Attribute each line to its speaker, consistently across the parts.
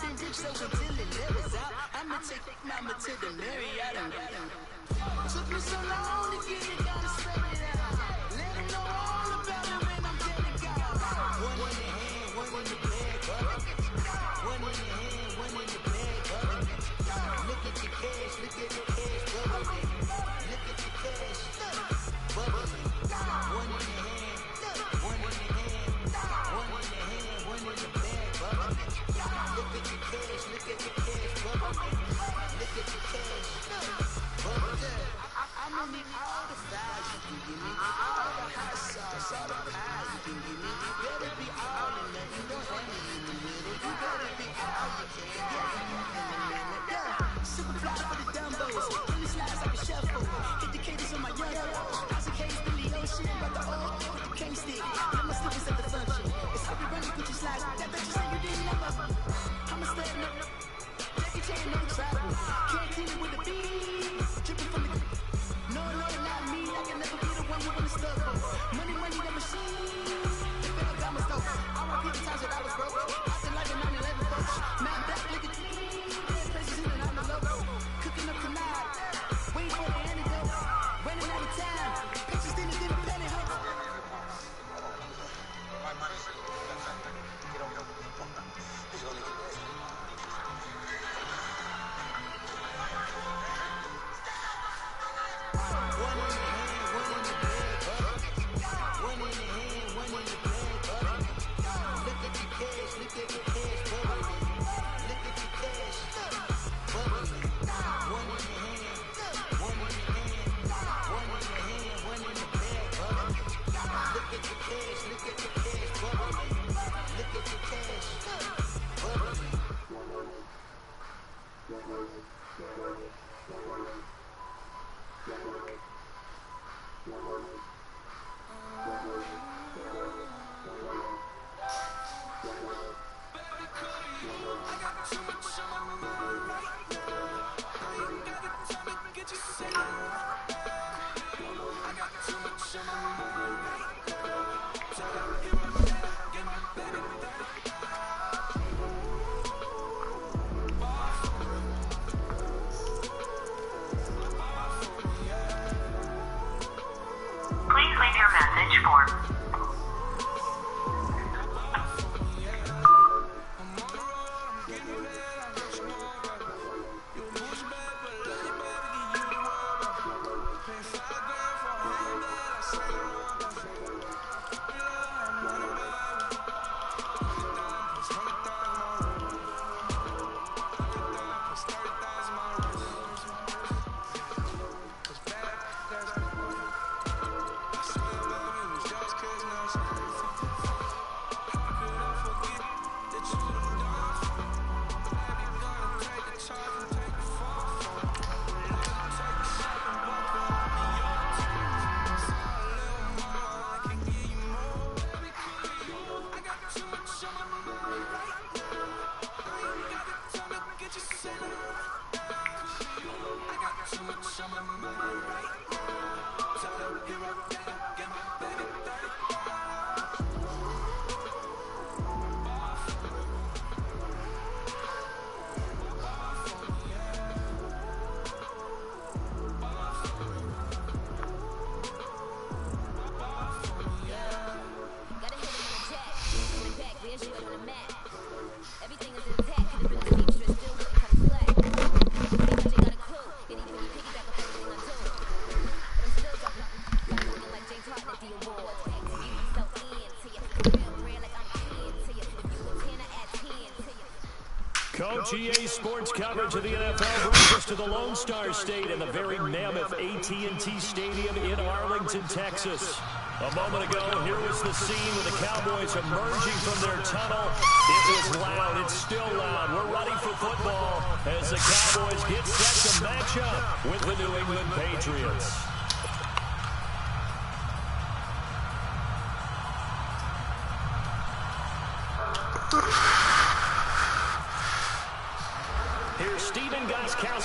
Speaker 1: been rich, so until it levels out, I'ma take mama to the Marriott. Took me so long to get it, gotta spread it out. Let them know all about it when I'm dead and gone. One in the hand, one in the bag, one in the hand, one in the bag, look at the cash, look at the cash, bubbling. Look at the cash, bubbling. One in the hand, one in the hand, one in the hand, one in the bag, bubbling. Look at the cash, look at the cash, bubbling. Look at the cash, bubbling. I'ma need all the fries you can give me, all the hot sauce, all the pies you can give me. You better be all in there, you don't have me in the middle. You better be all you can get in the middle. Yeah, super fly for the dumbos, in the slides like a shuffle. Hit the cadence on my young house of case, Billy Ocean, but the old with the cane stick. Let my slippers at the function. It's how we run the Gucci slides. That bet you say you didn't know. I'ma stand up, Jackie Chan, no travel. Can't clean it with the beat, dripping from the. No, not me. I can never be the one who wanna struggle. Money, the machine. The bell got my stuff. I repeat the times that I was broke. I feel like a 9/11 folks. Man, black, look at the places in and out the logo. Cooking up tonight. Waiting for the antidote. Running out of time. Pictures didn't get a penny hope.
Speaker 2: GA Sports coverage of the NFL brings us to the Lone Star State and the very mammoth AT&T Stadium in Arlington, Texas. A moment ago, here was the scene with the Cowboys emerging from their tunnel. It was loud. It's still loud. We're ready for football as the Cowboys get set to match up with the New England Patriots.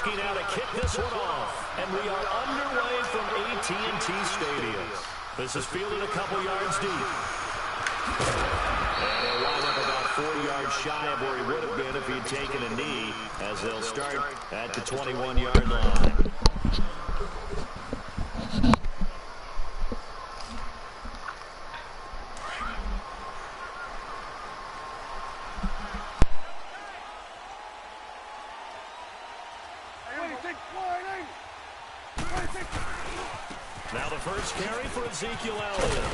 Speaker 2: Now to kick this one off, and we are underway from AT&T Stadium. This is fielded a couple yards deep. And they'll line up about 4 yards yards shy of where he would have been if he had taken a knee, as they'll start at the 21-yard line. Now the first carry for Ezekiel Elliott.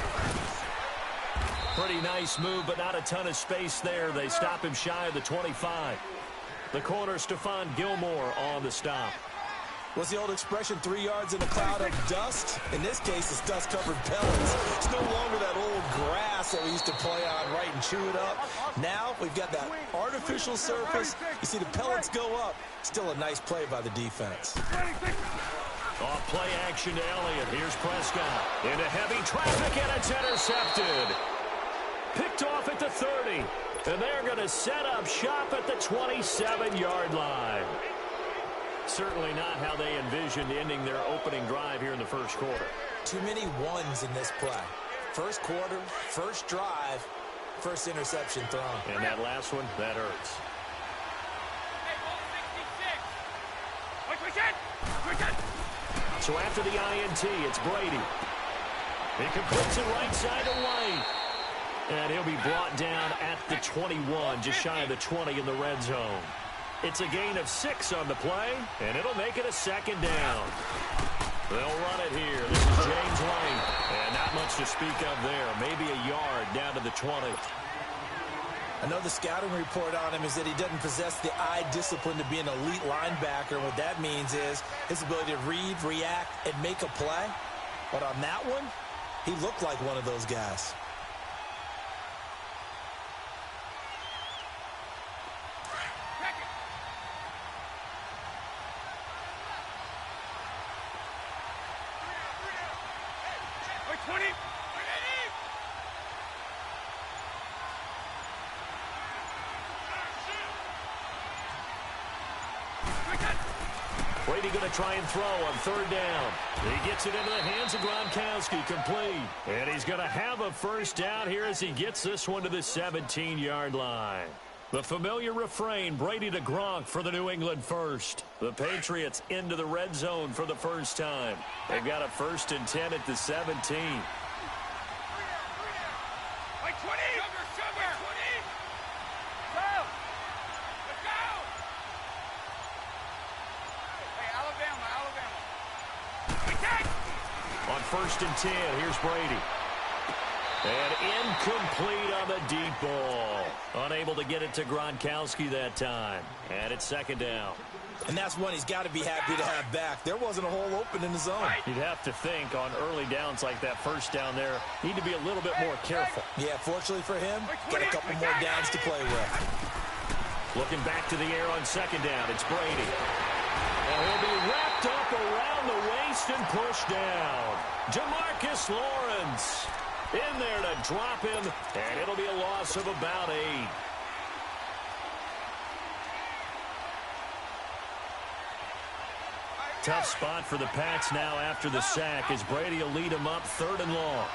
Speaker 2: Pretty nice move, but not a ton of space there. They stop him shy of the 25. The corner, Stephon Gilmore, on the stop.
Speaker 3: What's the old expression, 3 yards in a cloud of dust? In this case, it's dust-covered pellets. It's no longer that old grass that we used to play on, right, and chew it up. Now we've got that artificial surface. You see the pellets go up. Still a nice play by the defense.
Speaker 2: Off play action to Elliott. Here's Prescott. Into heavy traffic, and it's intercepted. Picked off at the 30. And they're going to set up shop at the 27-yard line. Certainly not how they envisioned ending their opening drive here in the first quarter.
Speaker 3: Too many ones in this play. First quarter, first drive, first interception thrown.
Speaker 2: And that last one, that hurts. So after the INT, it's Brady. He completes it right side to White. And he'll be brought down at the 21, just shy of the 20 in the red zone. It's a gain of 6 on the play, and it'll make it a second down. They'll run it here. This is James White. And not much to speak of there. Maybe a yard down to the 20.
Speaker 3: I know the scouting report on him is that he doesn't possess the eye discipline to be an elite linebacker. What that means is his ability to read, react, and make a play. But on that one, he looked like one of those guys.
Speaker 2: Brady going to try and throw on third down. He gets it into the hands of Gronkowski, complete. And he's going to have a first down here as he gets this one to the 17-yard line. The familiar refrain, Brady to Gronk for the New England first. The Patriots into the red zone for the first time. They've got a 1st and 10 at the 17. On 1st and 10, here's Brady. And incomplete on the deep ball. Unable to get it to Gronkowski that time. And it's 2nd down.
Speaker 3: And that's one he's got to be happy to have back. There wasn't a hole open in the zone.
Speaker 2: You'd have to think on early downs like that first down there, need to be a little bit more careful.
Speaker 3: Yeah, fortunately for him, got a couple more downs to play with.
Speaker 2: Looking back to the air on 2nd down, it's Brady. And he'll be wrapped up around the waist and pushed down. Jamarcus Lawrence in there to drop him, and it'll be a loss of about 8. Tough spot for the Pats now after the sack as Brady will lead him up 3rd and long.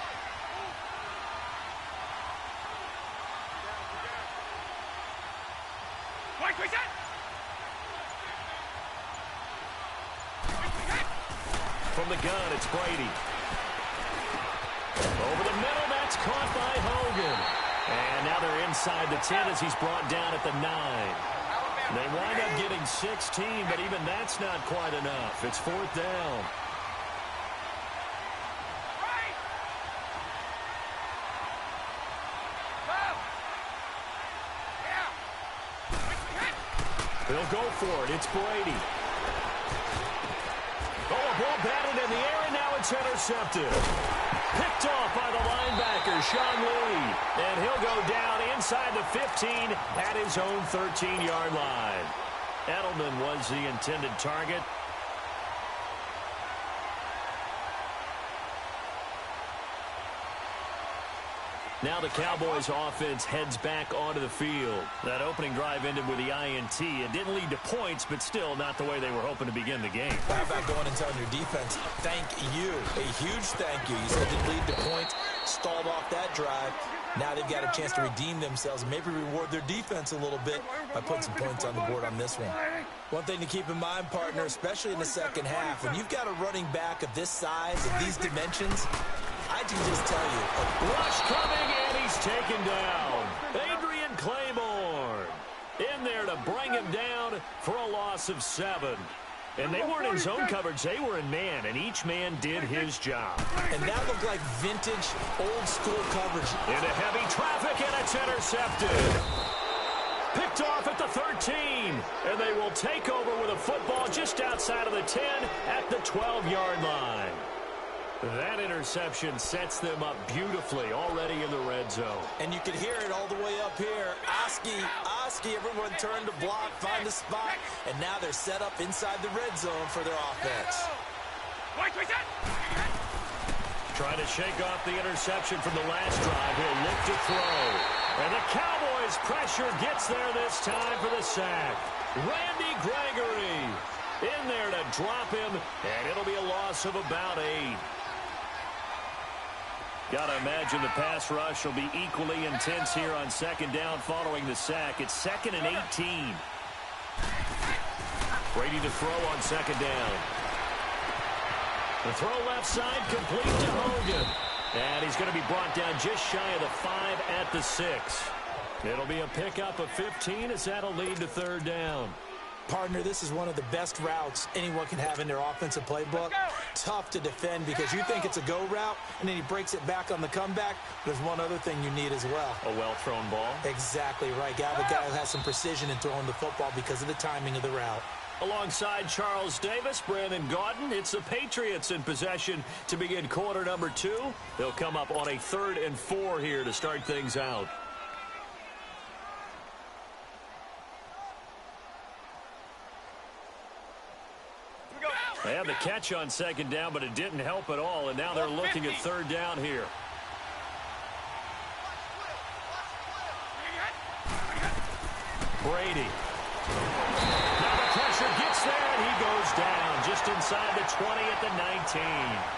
Speaker 2: From the gun, it's Brady. Over the middle, that's caught by Hogan. And now they're inside the 10 as he's brought down at the 9. They wind up getting 16, but even that's not quite enough. It's 4th down. He'll go for it. It's Brady. Oh, a ball batted in the air, and now it's intercepted. Picked off by the linebacker, Sean Lee. And he'll go down inside the 15 at his own 13-yard line. Edelman was the intended target. Now the Cowboys offense heads back onto the field. That opening drive ended with the INT. It didn't lead to points, but still not the way they were hoping to begin the game.
Speaker 3: How about going and telling your defense, thank you, a huge thank you. You said it didn't lead to points, stalled off that drive. Now they've got a chance to redeem themselves and maybe reward their defense a little bit by putting some points on the board on this one. One thing to keep in mind, partner, especially in the second half, when you've got a running back of this size, of these dimensions, I can just tell you.
Speaker 2: Rush coming, and he's taken down. Adrian Claiborne in there to bring him down for a loss of 7. And they weren't in zone coverage. They were in man, and each man did his job.
Speaker 3: And that looked like vintage, old-school coverage.
Speaker 2: Into heavy traffic, and it's intercepted. Picked off at the 13, and they will take over with a football just outside of the 10 at the 12-yard line. That interception sets them up beautifully already in the red zone.
Speaker 3: And you can hear it all the way up here. Oski, everyone turned to block, find a spot, and now they're set up inside the red zone for their offense.
Speaker 2: Trying to shake off the interception from the last drive. He'll look to throw. And the Cowboys' pressure gets there this time for the sack. Randy Gregory in there to drop him, and it'll be a loss of about 8. Got to imagine the pass rush will be equally intense here on second down following the sack. It's 2nd and 18. Brady to throw on second down. The throw left side complete to Hogan. And he's going to be brought down just shy of the 5 at the 6. It'll be a pickup of 15 as that'll lead to third down.
Speaker 3: Partner, this is one of the best routes anyone can have in their offensive playbook. Tough to defend because you think it's a go route, and then he breaks it back on the comeback. There's one other thing you need as well.
Speaker 2: A well-thrown ball.
Speaker 3: Exactly right. Got a guy who has some precision in throwing the football because of the timing of the route.
Speaker 2: Alongside Charles Davis, Brandon Gaudin, it's the Patriots in possession to begin quarter number 2. They'll come up on a 3rd and 4 here to start things out. They had the catch on second down, but it didn't help at all, and now they're looking at third down here. Brady. Now the pressure gets there, and he goes down just inside the 20 at the 19.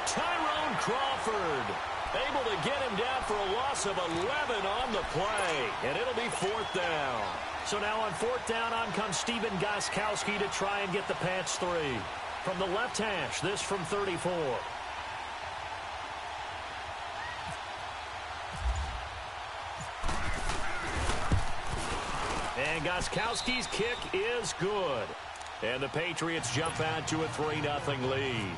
Speaker 2: Tyrone Crawford able to get him down for a loss of 11 on the play, and it'll be 4th down. So now on 4th down, on comes Stephen Gostkowski to try and get the Pats 3. From the left hash, this from 34. And Gostkowski's kick is good. And the Patriots jump out to a 3-0 lead.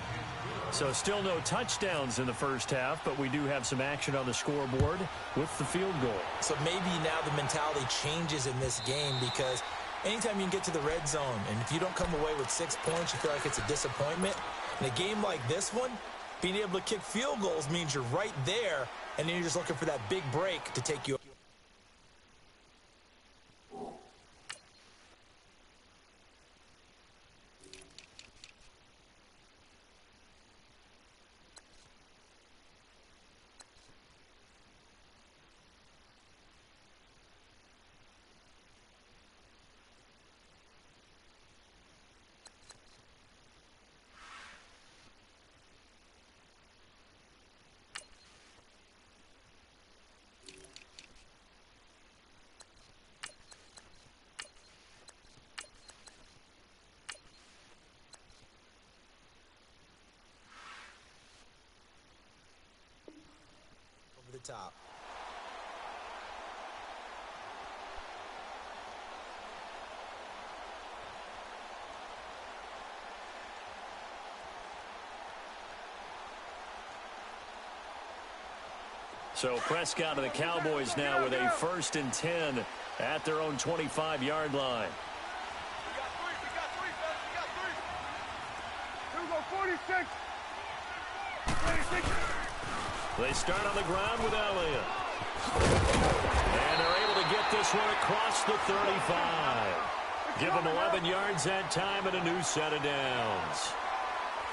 Speaker 2: So still no touchdowns in the first half, but we do have some action on the scoreboard with the field goal. So
Speaker 3: maybe now the mentality changes in this game because anytime you can get to the red zone, and if you don't come away with 6 points, you feel like it's a disappointment. In a game like this one, being able to kick field goals means you're right there, and then you're just looking for that big break to take you. Top.
Speaker 2: So Prescott and the Cowboys now with a 1st and 10 at their own 25-yard line.
Speaker 4: We got 46.
Speaker 2: They start on the ground with Elliott. And they're able to get this one across the 35. Give them 11 yards that time and a new set of downs.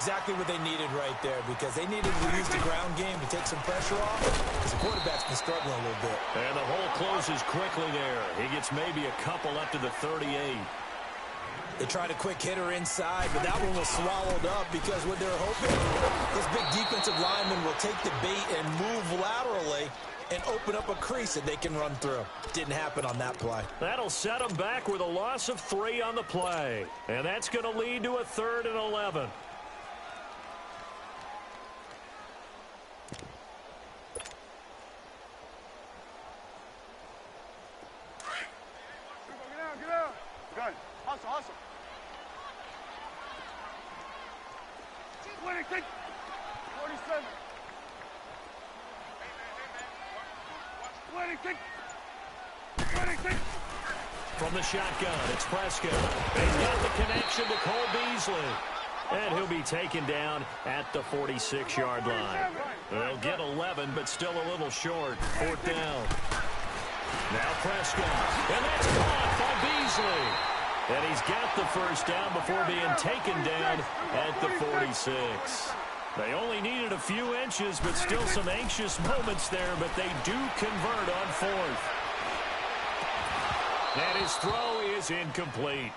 Speaker 3: Exactly what they needed right there, because they needed to use the ground game to take some pressure off, because the quarterback's been struggling a little bit.
Speaker 2: And the hole closes quickly there. He gets maybe a couple up to the 38.
Speaker 3: They tried a quick hitter inside, but that one was swallowed up because what they're hoping, this big defensive lineman will take the bait and move laterally and open up a crease that they can run through. Didn't happen on that play.
Speaker 2: That'll set them back with a loss of 3 on the play. And that's going to lead to a 3rd and 11.
Speaker 4: Get out. Good. Hustle. 26. 47. 26.
Speaker 2: From the shotgun, it's Prescott. He's got the connection to Cole Beasley. And he'll be taken down at the 46-yard line. They'll get 11, but still a little short. 4th down. Now Prescott. And that's caught by Beasley. And he's got the 1st down before being taken down at the 46. They only needed a few inches, but still some anxious moments there, but they do convert on 4th. And his throw is incomplete.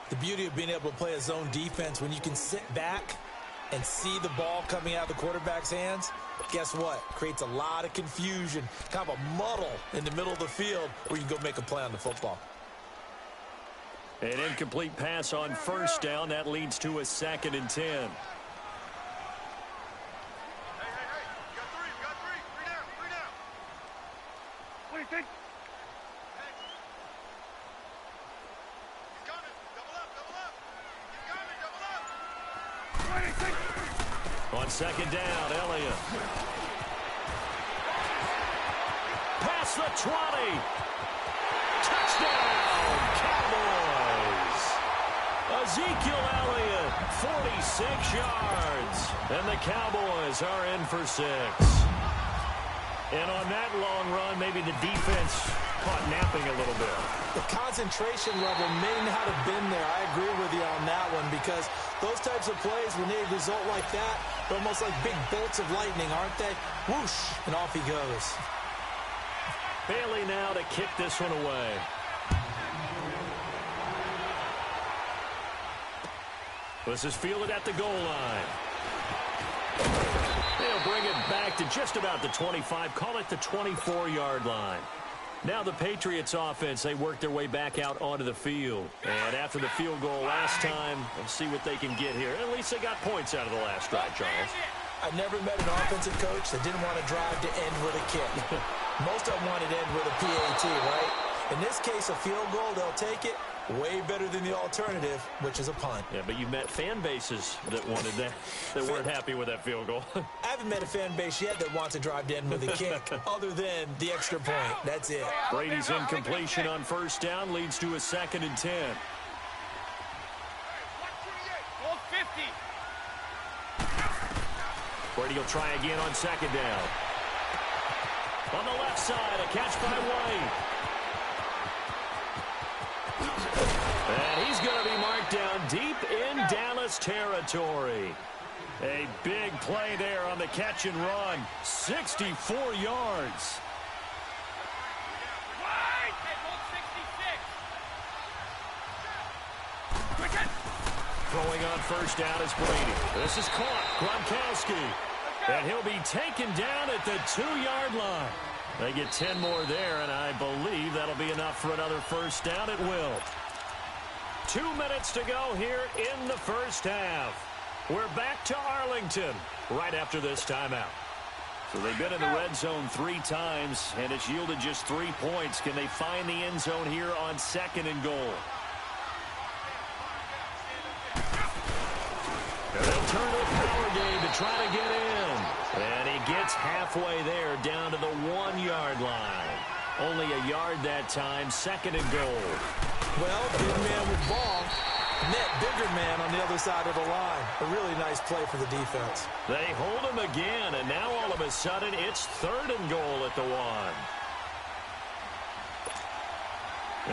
Speaker 3: The beauty of being able to play a zone defense, when you can sit back and see the ball coming out of the quarterback's hands, guess what? Creates a lot of confusion, kind of a muddle in the middle of the field where you can go make a play on the football.
Speaker 2: An incomplete pass on 1st down. That leads to a 2nd and 10.
Speaker 4: Hey. You got three. Three down. What do you think? He's coming. Double up. He's coming. Double up.
Speaker 2: On 2nd down, Elliott. Past the 20. Touchdown, Cowboys. Ezekiel Elliott, 46 yards. And the Cowboys are in for 6. And on that long run, maybe the defense caught napping a little bit.
Speaker 3: The concentration level may not have been there. I agree with you on that one, because those types of plays, when they result like that, they're almost like big bolts of lightning, aren't they? Whoosh, and off he goes.
Speaker 2: Bailey now to kick this one away. This is fielded at the goal line. They'll bring it back to just about the 25, call it the 24-yard line. Now the Patriots offense, they work their way back out onto the field. And after the field goal last time, let's see what they can get here. At least they got points out of the last drive, Charles.
Speaker 3: I've never met an offensive coach that didn't want to drive to end with a kick. Most of them wanted to end with a PAT, right? In this case, a field goal, they'll take it. Way better than the alternative, which is a punt.
Speaker 2: Yeah, but you've met fan bases that wanted that, that weren't happy with that field goal.
Speaker 3: I haven't met a fan base yet that wants to drive to end with a kick, other than the extra point. That's it.
Speaker 2: Brady's incompletion on 1st down leads to a 2nd and 10.
Speaker 4: 50.
Speaker 2: Brady will try again on 2nd down. On the left side, a catch by White. And he's going to be marked down deep in Dallas territory. A big play there on the catch and run. 64 yards. Throwing on 1st down is Brady. This is caught. Gronkowski. And he'll be taken down at the 2-yard line. They get 10 more there, and I believe that'll be enough for another 1st down. It will. 2 minutes to go here in the 1st half. We're back to Arlington right after this timeout. So they've been in the red zone 3 times, and it's yielded just 3 points. Can they find the end zone here on 2nd and goal? And they'll turn to a power game to try to get in. And he gets halfway there down to the 1-yard line. Only a yard that time, 2nd and goal.
Speaker 3: Well, big man with ball. Net bigger man on the other side of the line. A really nice play for the defense.
Speaker 2: They hold him again, and now all of a sudden it's 3rd and goal at the 1.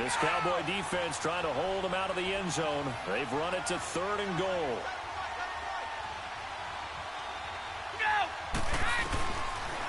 Speaker 2: This Cowboy defense trying to hold him out of the end zone. They've run it to 3rd and goal.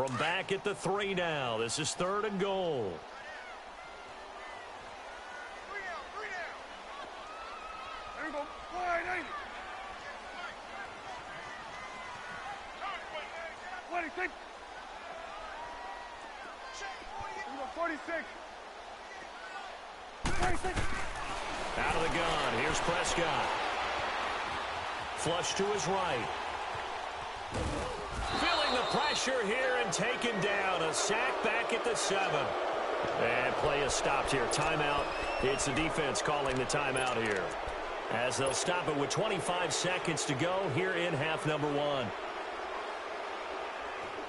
Speaker 2: from back at the 3 now. This is 3rd and goal.
Speaker 4: There we go. Wide, 80. 26. 46. 46.
Speaker 2: Out of the gun. Here's Prescott. Flush to his right. Feeling the pressure here and taken down. A sack back at the 7. And play is stopped here. Timeout. It's the defense calling the timeout here, as they'll stop it with 25 seconds to go here in half number 1.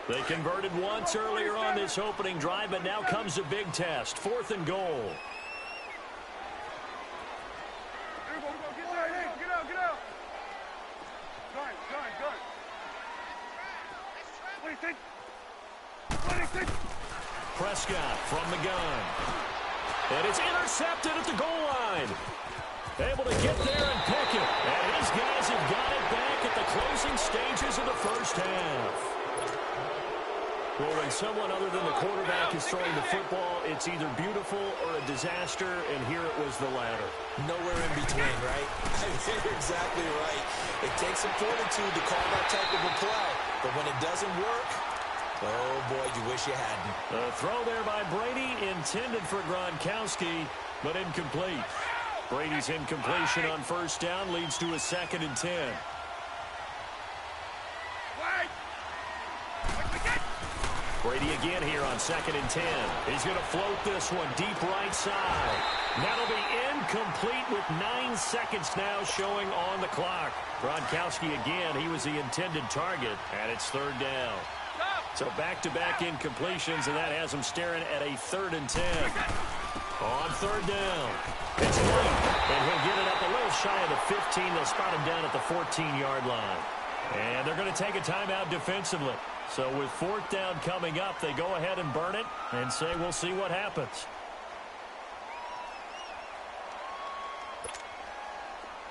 Speaker 2: They converted once earlier on this opening drive, but now comes a big test. 4th and goal.
Speaker 4: There we go. Get out. Good. 26.
Speaker 2: Prescott from the gun. And it's intercepted at the goal line. Able to get there and pick it. And his guys have got it back at the closing stages of the first half. Well, when someone other than the quarterback is throwing the football, it's either beautiful or a disaster, and here it was the latter.
Speaker 3: Nowhere in between, right? You're exactly right. It takes some fortitude to call that type of a play, but when it doesn't work, oh boy, you wish you hadn't.
Speaker 2: A throw there by Brady, intended for Gronkowski, but incomplete. Brady's incompletion on first down leads to a 2nd and 10. Brady again here on 2nd and 10. He's going to float this one deep right side. That'll be incomplete with 9 seconds now showing on the clock. Gronkowski again, he was the intended target, and it's 3rd down. So back-to-back incompletions, and that has him staring at a 3rd and 10. On 3rd down. It's late, and he'll get it up a little shy of the 15. They'll spot him down at the 14-yard line. And they're going to take a timeout defensively. So with 4th down coming up, they go ahead and burn it and say we'll see what happens.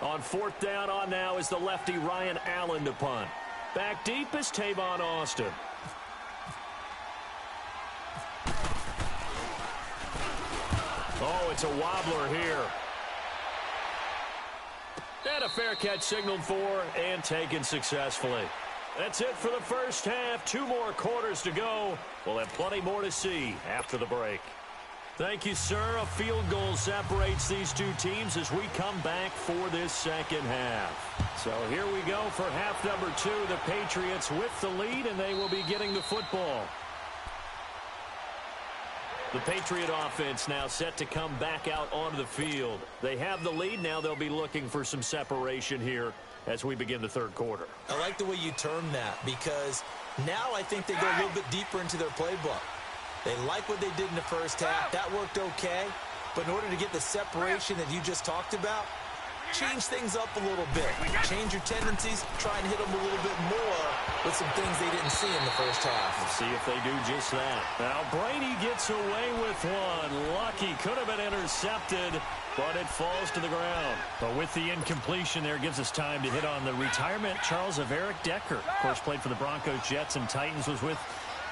Speaker 2: On 4th down on now is the lefty Ryan Allen to punt. Back deep is Tavon Austin. Oh, it's a wobbler here. And a fair catch signaled for and taken successfully. That's it for the first half. 2 more quarters to go. We'll have plenty more to see after the break. Thank you, sir. A field goal separates these two teams as we come back for this second half. So here we go for half number 2. The Patriots with the lead, and they will be getting the football. The Patriot offense now set to come back out onto the field. They have the lead. Now they'll be looking for some separation here as we begin the 3rd quarter.
Speaker 3: I like the way you term that, because now I think they go a little bit deeper into their playbook. They like what they did in the first half. That worked okay. But in order to get the separation that you just talked about, change things up a little bit. Change your tendencies. Try and hit them a little bit more with some things they didn't see in the first half.
Speaker 2: We'll see if they do just that. Now Brady gets away with one. Lucky, could have been intercepted, but it falls to the ground. But with the incompletion there, gives us time to hit on the retirement, Charles, of Eric Decker. Of course, played for the Broncos, Jets, and Titans, was with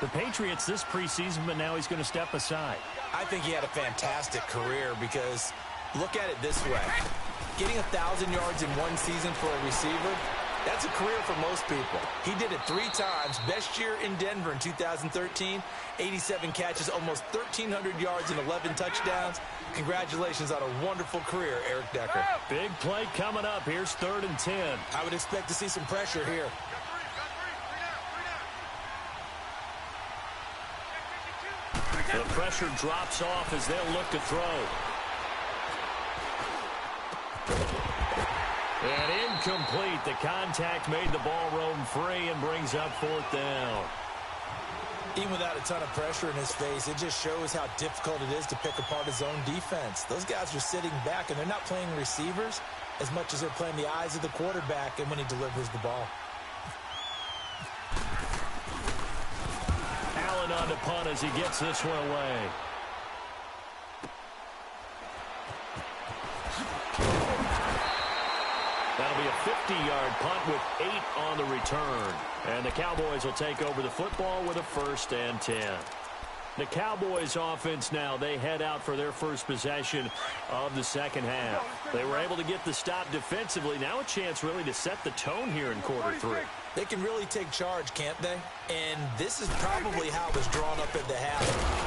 Speaker 2: the Patriots this preseason, but now he's going to step aside.
Speaker 3: I think he had a fantastic career because look at it this way. Getting 1,000 yards in one season for a receiver, that's a career for most people. He did it 3 times. Best year in Denver in 2013, 87 catches, almost 1,300 yards and 11 touchdowns. Congratulations on a wonderful career, Eric Decker.
Speaker 2: Big play coming up. Here's 3rd and 10.
Speaker 3: I would expect to see some pressure here.
Speaker 2: The pressure drops off as they'll look to throw. And incomplete. The contact made the ball roam free and brings up 4th down.
Speaker 3: Even without a ton of pressure in his face, it just shows how difficult it is to pick apart his own defense. Those guys are sitting back, and they're not playing receivers as much as they're playing the eyes of the quarterback and when he delivers the ball.
Speaker 2: Allen on the punt as he gets this one away. That'll be a 50-yard punt with 8 on the return. And the Cowboys will take over the football with a 1st and 10. The Cowboys offense now, they head out for their first possession of the second half. They were able to get the stop defensively. Now a chance really to set the tone here in quarter 3.
Speaker 3: They can really take charge, can't they? And this is probably how it was drawn up at the half.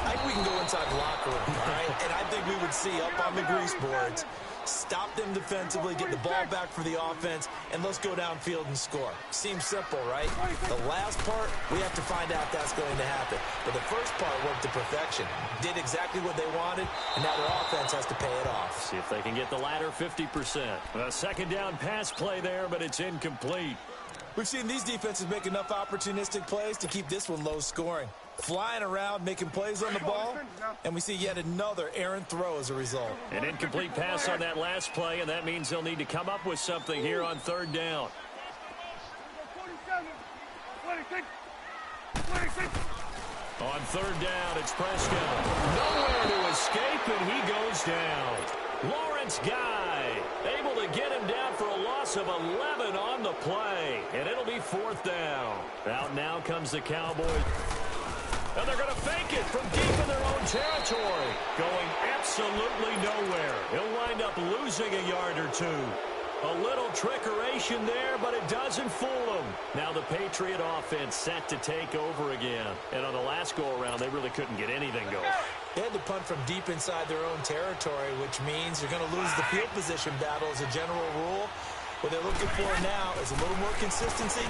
Speaker 3: I think we can go inside the locker room, all right? And I think we would see up on the grease boards, stop them defensively, get the ball back for the offense, and let's go downfield and score. Seems simple, right? The last part, we have to find out that's going to happen. But the first part worked to perfection. Did exactly what they wanted, and now their offense has to pay it off.
Speaker 2: See if they can get the latter 50%. A second down pass play there, but it's incomplete.
Speaker 3: We've seen these defenses make enough opportunistic plays to keep this one low scoring. Flying around, making plays on the ball, and we see yet another errant throw as a result.
Speaker 2: An incomplete pass on that last play, and that means they'll need to come up with something here on 3rd down.
Speaker 4: 26. 26.
Speaker 2: On 3rd down, it's Prescott. Nowhere to escape, and he goes down. Lawrence Guy able to get him down for a loss of 11 on the play, and it'll be 4th down. Out now comes the Cowboys. And they're going to fake it from deep in their own territory. Going absolutely nowhere. He'll wind up losing a yard or 2. A little trickeration there, but it doesn't fool him. Now the Patriot offense set to take over again. And on the last go-around, they really couldn't get anything going.
Speaker 3: They had to punt from deep inside their own territory, which means you're going to lose the field position battle as a general rule. What they're looking for now is a little more consistency.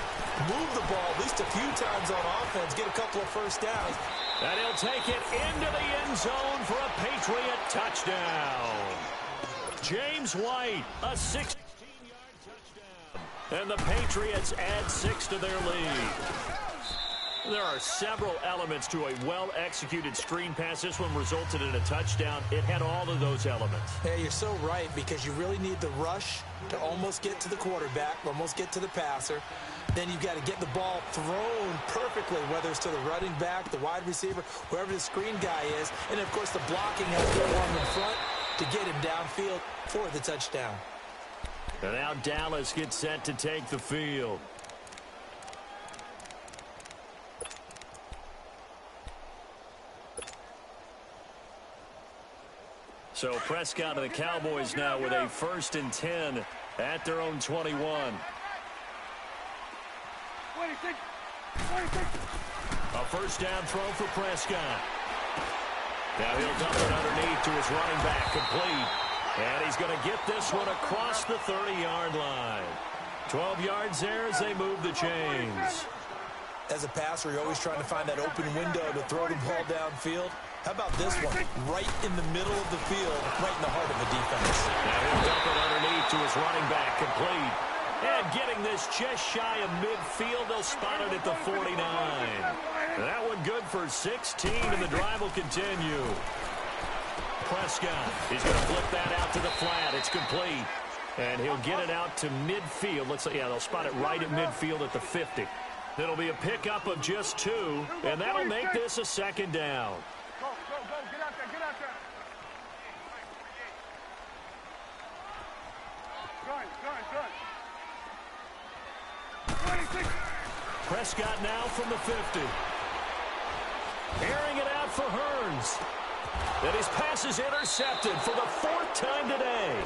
Speaker 3: Move the ball at least a few times on offense. Get a couple of first downs.
Speaker 2: And he'll take it into the end zone for a Patriot touchdown. James White, a 16-yard touchdown. And the Patriots add 6 to their lead. There are several elements to a well-executed screen pass. This one resulted in a touchdown. It had all of those elements.
Speaker 3: Yeah, you're so right, because you really need the rush to almost get to the quarterback, almost get to the passer. Then you've got to get the ball thrown perfectly, whether it's to the running back, the wide receiver, wherever the screen guy is. And, of course, the blocking has to go along in front to get him downfield for the touchdown.
Speaker 2: And now Dallas gets set to take the field. So Prescott and the Cowboys now with a 1st and 10 at their own 21.
Speaker 4: 26. 26.
Speaker 2: A first down throw for Prescott. Now he'll dump it underneath to his running back, complete. And he's going to get this one across the 30-yard line. 12 yards there as they move the chains.
Speaker 3: As a passer, you're always trying to find that open window to throw the ball downfield. How about this one? Right in the middle of the field, right in the heart of the defense.
Speaker 2: Now he'll dump it underneath to his running back, complete. And getting this just shy of midfield, they'll spot it at the 49. That one good for 16, and the drive will continue. Prescott, he's going to flip that out to the flat. It's complete. And he'll get it out to midfield. They'll spot it right at midfield at the 50. It'll be a pickup of just 2, and that'll make this a 2nd down.
Speaker 4: Go, get out there, get out there. Good. 26.
Speaker 2: Prescott now from the 50. Airing it out for Hearns. And his pass is intercepted for the 4th time today.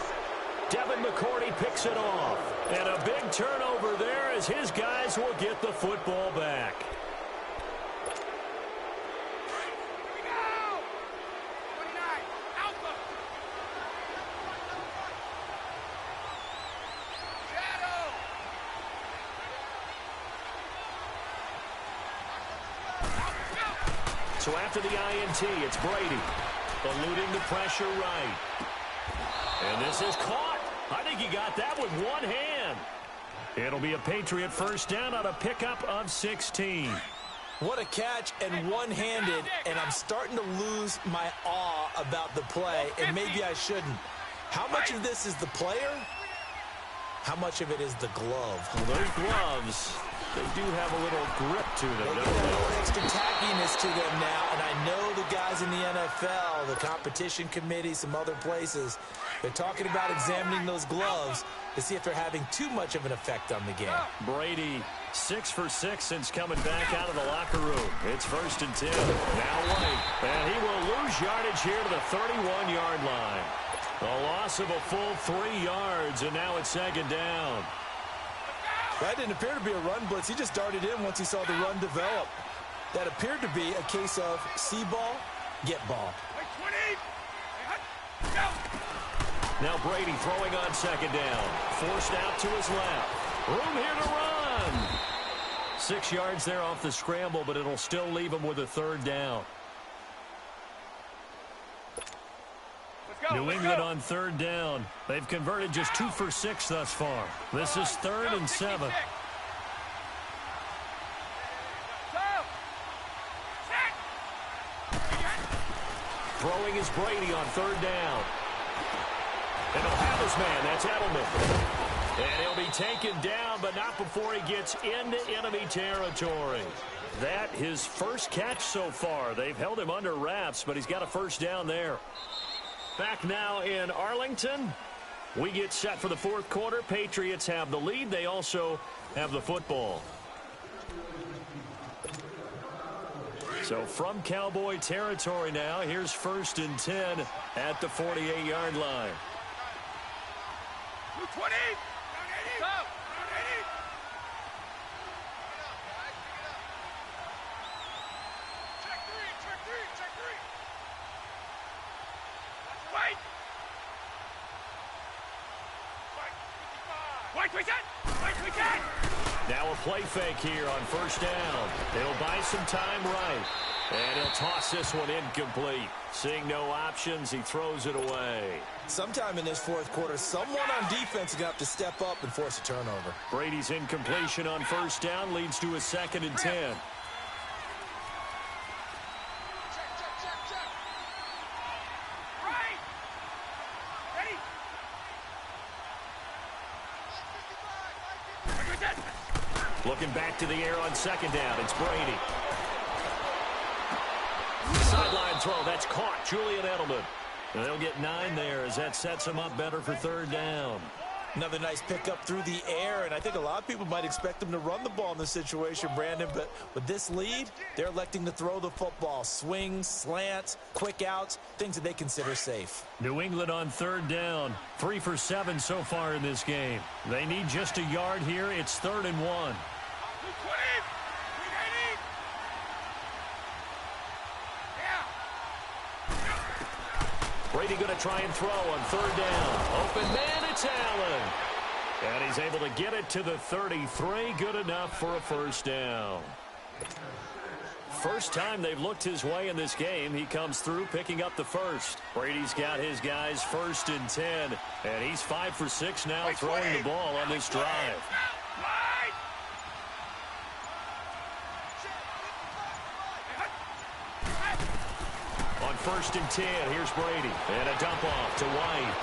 Speaker 2: Devin McCourty picks it off. And a big turnover there as his guys will get the football back. So after the INT, it's Brady. Eluding the pressure right. And this is caught. I think he got that with one hand. It'll be a Patriot first down on a pickup of 16.
Speaker 3: What a catch, and one-handed, and I'm starting to lose my awe about the play, and maybe I shouldn't. How much of this is the player? How much of it is the glove?
Speaker 2: Well, those gloves, they do have a little grip to them,
Speaker 3: They
Speaker 2: don't
Speaker 3: got a
Speaker 2: they?
Speaker 3: little extra tackiness to them now, and I know the guys in the NFL, the competition committee, some other places, they're talking about examining those gloves. to see if they're having too much of an effect on the game.
Speaker 2: Brady, 6 for 6 since coming back out of the locker room. It's 1st and 10. Now White. And he will lose yardage here to the 31-yard line. A loss of a full 3 yards, and now it's 2nd down.
Speaker 3: That didn't appear to be a run blitz. He just darted in once he saw the run develop. That appeared to be a case of see ball, get ball.
Speaker 2: Now Brady throwing on 2nd down. Forced out to his left. Room here to run. 6 yards there off the scramble, but it'll still leave him with a 3rd down. New England on 3rd down. They've converted just 2 for 6 thus far. This is 3rd and 7. Throwing is Brady on 3rd down. And he'll have his man. That's Edelman. And he'll be taken down, but not before he gets into enemy territory. That his first catch so far. They've held him under wraps, but he's got a 1st down there. Back now in Arlington. We get set for the 4th quarter. Patriots have the lead. They also have the football. So from Cowboy territory now, here's 1st and 10 at the 48-yard line.
Speaker 4: 20. Go. Check three. Wait.
Speaker 2: Now a play fake here on 1st down. He'll buy some time right. And he'll toss this one incomplete. Seeing no options, he throws it away.
Speaker 3: Sometime in this 4th quarter, someone on defense is going to have to step up and force a turnover.
Speaker 2: Brady's incompletion on 1st down leads to a 2nd and 10.
Speaker 4: Right. Ready.
Speaker 2: Looking back to the air on 2nd down. It's Brady. Sideline throw. That's caught. Julian Edelman. And they'll get 9 there as that sets him up better for 3rd down.
Speaker 3: Another nice pickup through the air, and I think a lot of people might expect them to run the ball in this situation, Brandon, but with this lead, they're electing to throw the football. Swings, slants, quick outs, things that they consider safe.
Speaker 2: New England on 3rd down. 3 for 7 so far in this game. They need just a yard here. It's 3rd and 1. Brady going to try and throw on 3rd down. Open man, it's Allen. And he's able to get it to the 33. Good enough for a 1st down. First time they've looked his way in this game. He comes through picking up the 1st. Brady's got his guys 1st and 10. And he's 5 for 6 now throwing the ball on this drive. On 1st and 10, here's Brady. And a dump off to White.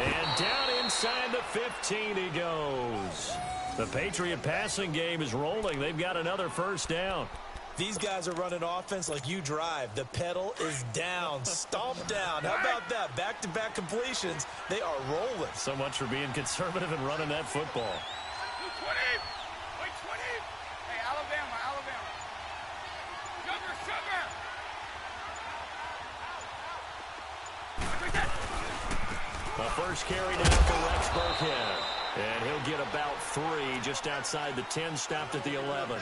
Speaker 2: And down inside the 15 he goes. The Patriot passing game is rolling. They've got another 1st down.
Speaker 3: These guys are running offense like you drive. The pedal is down, stomped down. How about that? Back-to-back completions. They are rolling.
Speaker 2: So much for being conservative and running that football.
Speaker 4: 20. Hey, Alabama. Sugar.
Speaker 2: The first carry now for Rex Burkhead. And he'll get about 3 just outside the 10, stopped at the 11.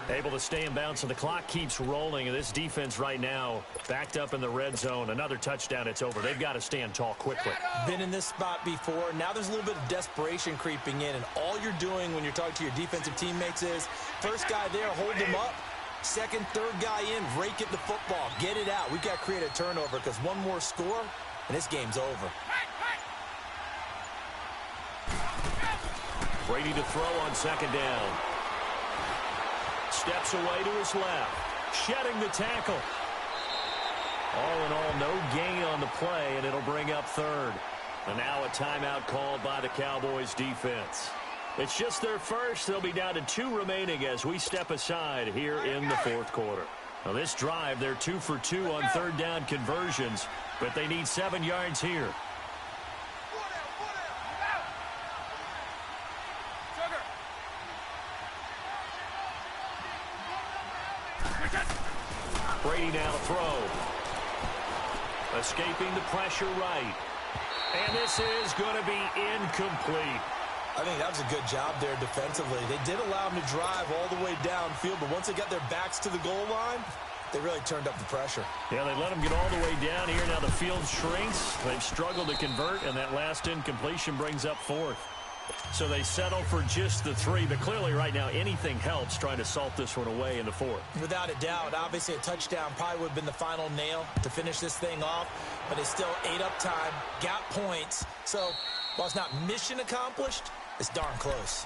Speaker 2: Able to stay in bounds, so the clock keeps rolling. And this defense right now backed up in the red zone. Another touchdown, it's over. They've got to stand tall quickly.
Speaker 3: Been in this spot before. Now there's a little bit of desperation creeping in. And all you're doing when you're talking to your defensive teammates is, first guy there, hold him up. Second, third guy in, rake at the football. Get it out. We've got to create a turnover because one more score, and this game's over.
Speaker 2: Brady to throw on 2nd down. Steps away to his left. Shedding the tackle. All in all, no gain on the play, and it'll bring up 3rd. And now a timeout called by the Cowboys defense. It's just their first. They'll be down to 2 remaining as we step aside here in the 4th quarter. Now this drive, they're 2 for 2 on 3rd down conversions, but they need 7 yards here. Brady now to throw. Escaping the pressure right. And this is going to be incomplete.
Speaker 3: I think that was a good job there defensively. They did allow them to drive all the way downfield, but once they got their backs to the goal line, they really turned up the pressure.
Speaker 2: Yeah, they let them get all the way down here. Now the field shrinks. They've struggled to convert, and that last incompletion brings up fourth. So they settle for just the 3, but clearly right now anything helps trying to salt this one away in the fourth.
Speaker 3: Without a doubt, obviously a touchdown probably would have been the final nail to finish this thing off, but they still ate up time, got points. So while it's not mission accomplished, it's darn close.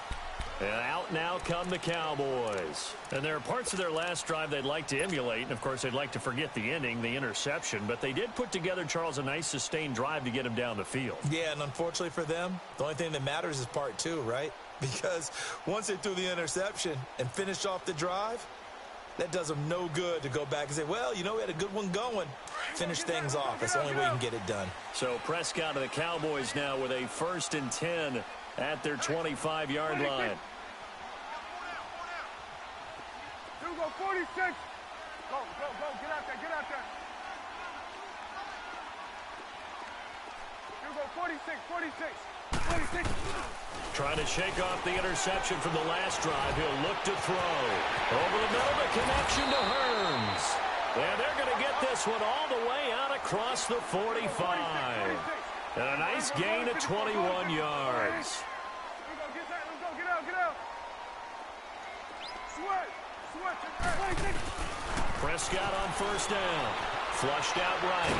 Speaker 2: And out now come the Cowboys. And there are parts of their last drive they'd like to emulate. And, of course, they'd like to forget the ending, the interception. But they did put together, Charles, a nice sustained drive to get him down the field.
Speaker 3: Yeah, and unfortunately for them, the only thing that matters is part 2, right? Because once they threw the interception and finished off the drive, that does them no good to go back and say, well, you know, we had a good one going. Finish things off. That's the only way you can get it done.
Speaker 2: So Prescott of the Cowboys now with a 1st and 10 at their 25-yard line.
Speaker 4: Here we go, 46. Go, get out there, get out there. Here we go, 46.
Speaker 2: Trying to shake off the interception from the last drive. He'll look to throw. Over the middle, the connection to Hearns. And they're going to get this one all the way out across the 45. And a nice gain of 21 yards.
Speaker 4: Get out. Switch.
Speaker 2: Prescott on 1st down. Flushed out right.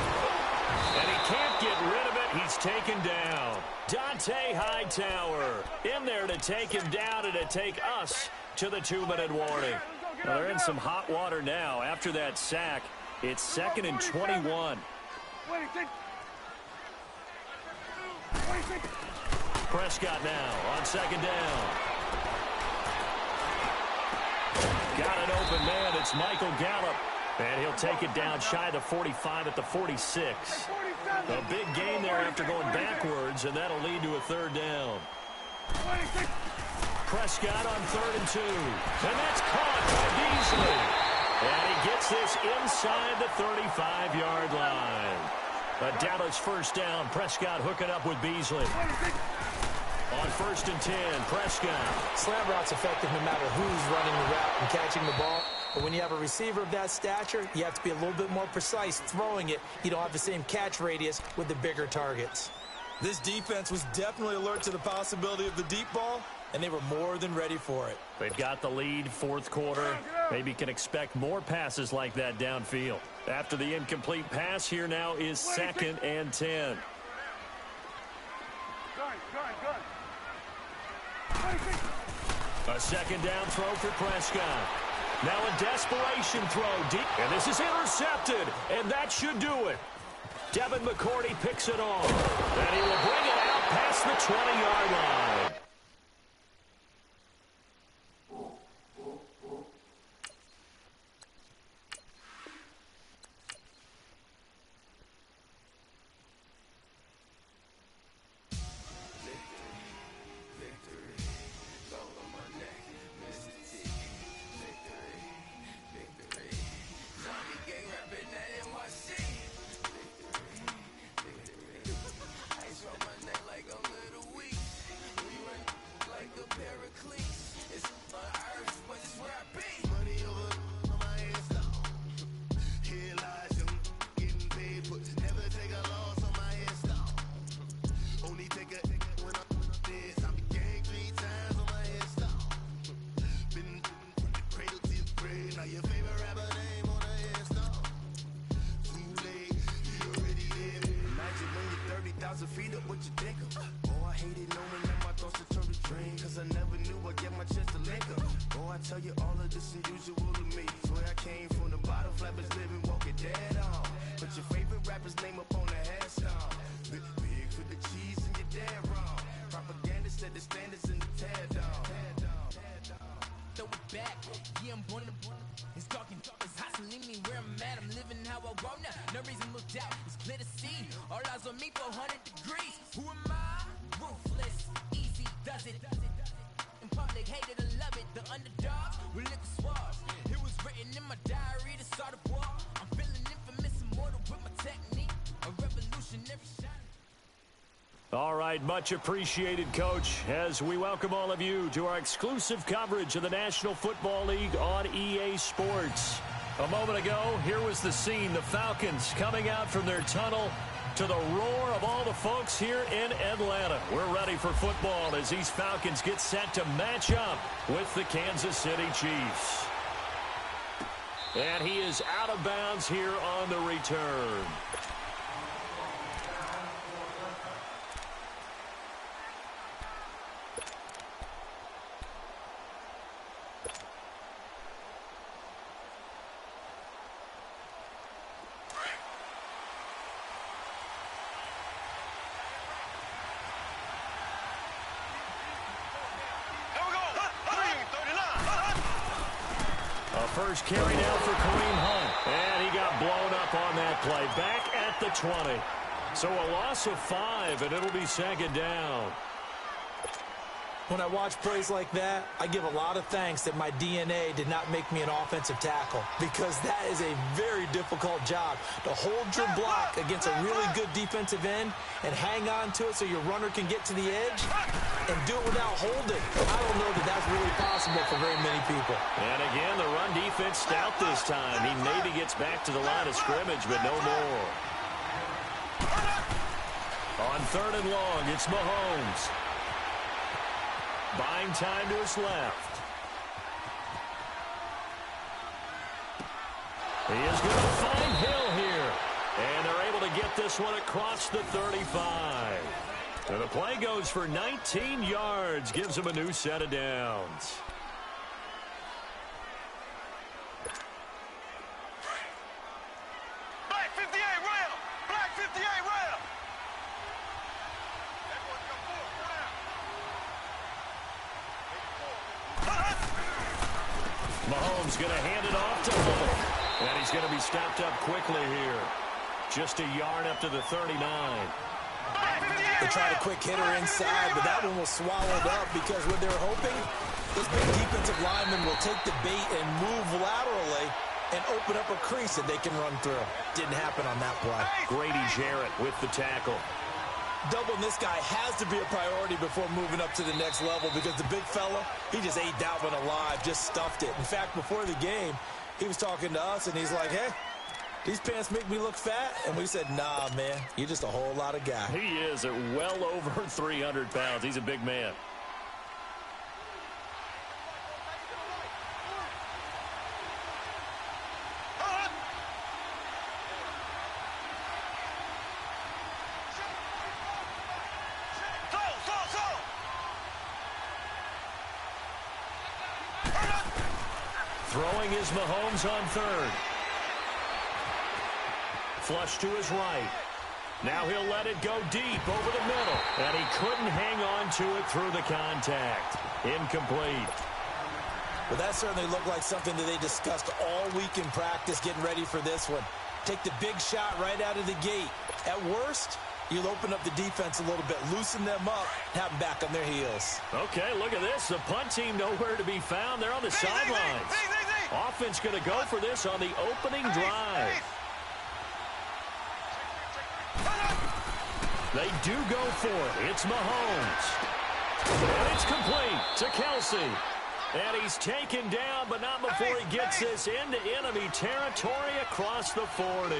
Speaker 2: And he can't get rid of it. He's taken down. Dante Hightower in there to take him down and to take us to the 2-minute warning. Well, they're in some hot water now. After that sack, it's 2nd and 21. Prescott now on 2nd down. Got an open man. It's Michael Gallup. And he'll take it down shy of the 45 at the 46. A big gain there after going backwards, and that'll lead to a 3rd down. Prescott on 3rd and 2. And that's caught by Beasley. And he gets this inside the 35-yard line. A Dallas 1st down. Prescott hooking up with Beasley. On 1st and 10, Prescott.
Speaker 3: Slam route's effective no matter who's running the route and catching the ball. But when you have a receiver of that stature, you have to be a little bit more precise throwing it. You don't have the same catch radius with the bigger targets. This defense was definitely alert to the possibility of the deep ball, and they were more than ready for it.
Speaker 2: They've got the lead, 4th quarter. Maybe can expect more passes like that downfield. After the incomplete pass, here now is 2nd and 10. A 2nd down throw for Prescott. Now a desperation throw deep. And this is intercepted. And that should do it. Devin McCourty picks it off. And he will bring it out past the 20-yard line.
Speaker 1: The underdogs, we lick the swabs. It was written in my diary to start a war. technique, a revolutionary shot.
Speaker 2: All right, much appreciated, Coach, as we welcome all of you to our exclusive coverage of the National Football League on EA Sports. A moment ago, here was the scene, the Falcons coming out from their tunnel to the roar of all the folks here in Atlanta. We're ready for football as these Falcons get set to match up with the Kansas City Chiefs. And he is out of bounds here on the return. First carry now for Kareem Hunt. And he got blown up on that play. Back at the 20. So a loss of 5, and it'll be second down.
Speaker 3: When I watch plays like that, I give a lot of thanks that my DNA did not make me an offensive tackle, because that is a very difficult job to hold your block against a really good defensive end and hang on to it so your runner can get to the edge and do it without holding. I don't know that that's really possible for very many people.
Speaker 2: And again, the run defense stout this time. He maybe gets back to the line of scrimmage, but no more. On third and long, it's Mahomes. Buying time to his left. He is going to find Hill here. And they're able to get this one across the 35. And the play goes for 19 yards. Gives him a new set of downs.
Speaker 4: Black 58 rail! Black 58 rail!
Speaker 2: Mahomes going to hand it off to Hunt. And he's going to be stopped up quickly here. Just a yard up to the 39.
Speaker 3: They tried a quick hitter inside, but that one was swallowed up because what they're hoping, this big defensive lineman will take the bait and move laterally and open up a crease that they can run through. Didn't happen on that play.
Speaker 2: Grady Jarrett with the tackle.
Speaker 3: Doubling this guy has to be a priority before moving up to the next level, because the big fella, he just ate that one alive, just stuffed it. In fact, before the game, he was talking to us, and he's like, hey, these pants make me look fat? And we said, nah, man, you're just a whole lot of guy.
Speaker 2: He is at well over 300 pounds. He's a big man. Throwing is Mahomes on third. Flush to his right. Now he'll let it go deep over the middle. And he couldn't hang on to it through the contact. Incomplete.
Speaker 3: Well, that certainly looked like something that they discussed all week in practice getting ready for this one. Take the big shot right out of the gate. At worst, you'll open up the defense a little bit, loosen them up, have them back on their heels.
Speaker 2: Okay, look at this. The punt team nowhere to be found. They're on the sidelines. Offense going to go for this on the opening drive. They do go for it. It's Mahomes. And it's complete to Kelsey. And he's taken down, but not before he gets this into enemy territory across the 40.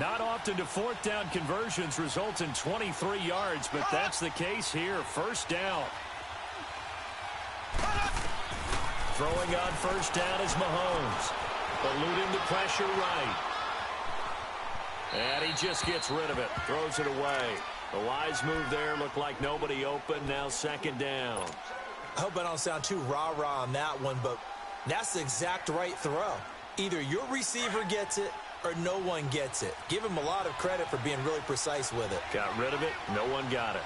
Speaker 2: Not often do fourth down conversions result in 23 yards, but that's the case here. First down. Throwing on first down is Mahomes. Eluding the pressure right. And he just gets rid of it. Throws it away. The wise move there. Looked like nobody open. Now second down.
Speaker 3: I hope I don't sound too rah-rah on that one, but that's the exact right throw. Either your receiver gets it or no one gets it. Give him a lot of credit for being really precise with it.
Speaker 2: Got rid of it. No one got it.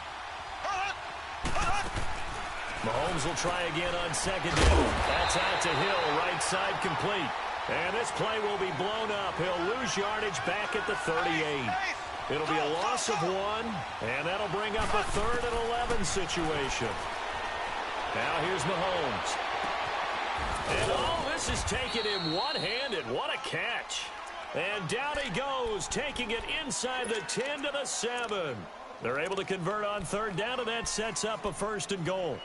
Speaker 2: Mahomes will try again on second down. That's out to Hill. Right side complete. And this play will be blown up. He'll lose yardage back at the 38. It'll be a loss of 1, and that'll bring up a 3rd and 11 situation. Now here's Mahomes. And this is taken in one-handed. What a catch. And down he goes, taking it inside the 10 to the 7. They're able to convert on third down, and that sets up a 1st and goal.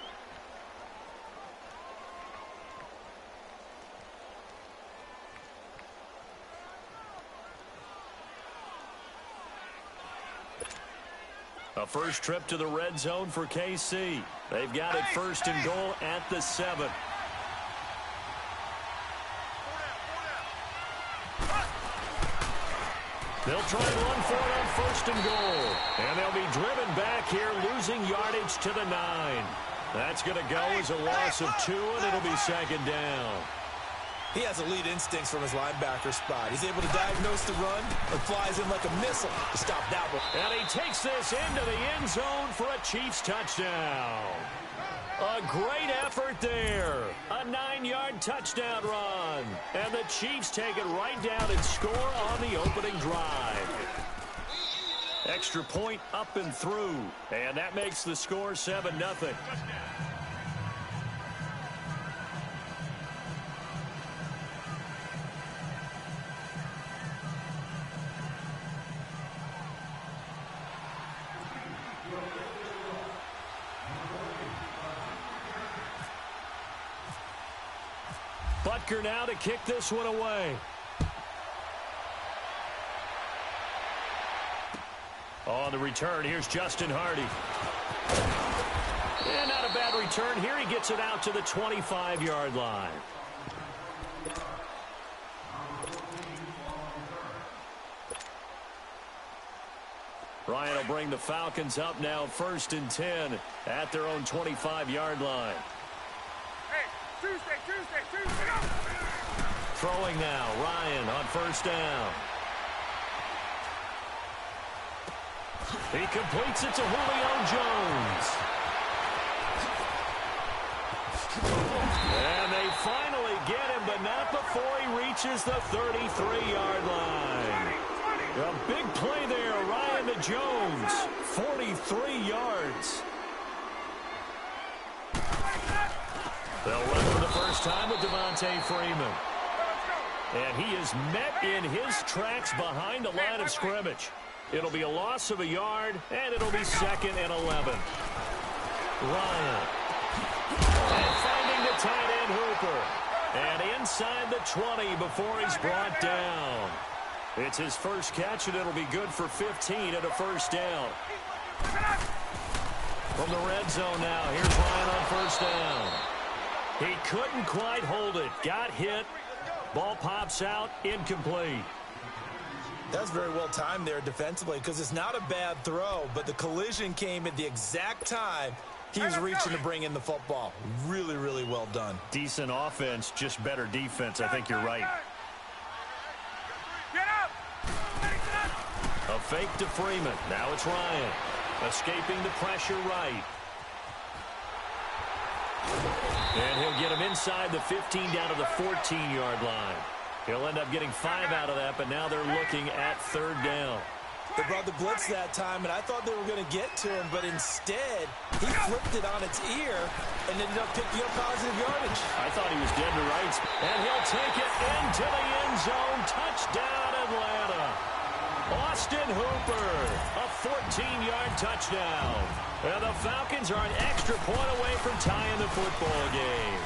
Speaker 2: A first trip to the red zone for KC. They've got it 1st and goal at the 7. They'll try and run for it on 1st and goal. And they'll be driven back here, losing yardage to the 9. That's going to go as a loss of 2, and it'll be 2nd down.
Speaker 3: He has elite instincts from his linebacker spot. He's able to diagnose the run and flies in like a missile to stop that one.
Speaker 2: And he takes this into the end zone for a Chiefs touchdown. A great effort there. A 9-yard touchdown run. And the Chiefs take it right down and score on the opening drive. Extra point up and through. And that makes the score 7-0. Butker now to kick this one away. On the return, here's Justin Hardy. And not a bad return here. He gets it out to the 25-yard line. Ryan will bring the Falcons up now 1st and 10 at their own 25-yard line.
Speaker 4: Tuesday.
Speaker 2: Throwing now, Ryan on 1st down. He completes it to Julio Jones. And they finally get him, but not before he reaches the 33-yard line. A big play there, Ryan to Jones. 43 yards. They'll run for the first time with Devontae Freeman. And he is met in his tracks behind the line of scrimmage. It'll be a loss of a yard, and it'll be 2nd and 11. Ryan. And finding the tight end Hooper. And inside the 20 before he's brought down. It's his first catch, and it'll be good for 15 at a 1st down. From the red zone now, here's Ryan on 1st down. He couldn't quite hold it. Got hit. Ball pops out. Incomplete.
Speaker 3: That's very well timed there defensively because it's not a bad throw, but the collision came at the exact time he was reaching to bring in the football. Really, really well done.
Speaker 2: Decent offense, just better defense. I think you're right.
Speaker 4: Get up!
Speaker 2: A fake to Freeman. Now it's Ryan. Escaping the pressure right. And he'll get him inside the 15 down to the 14-yard line. He'll end up getting 5 out of that, but now they're looking at 3rd down.
Speaker 3: They brought the blitz that time, and I thought they were going to get to him, but instead, he flipped it on its ear and ended up picking up positive yardage.
Speaker 2: I thought he was dead to rights. And he'll take it into the end zone. Touchdown, Atlanta. Austin Hooper, a 14-yard touchdown. And the Falcons are an extra point away from tying the football game.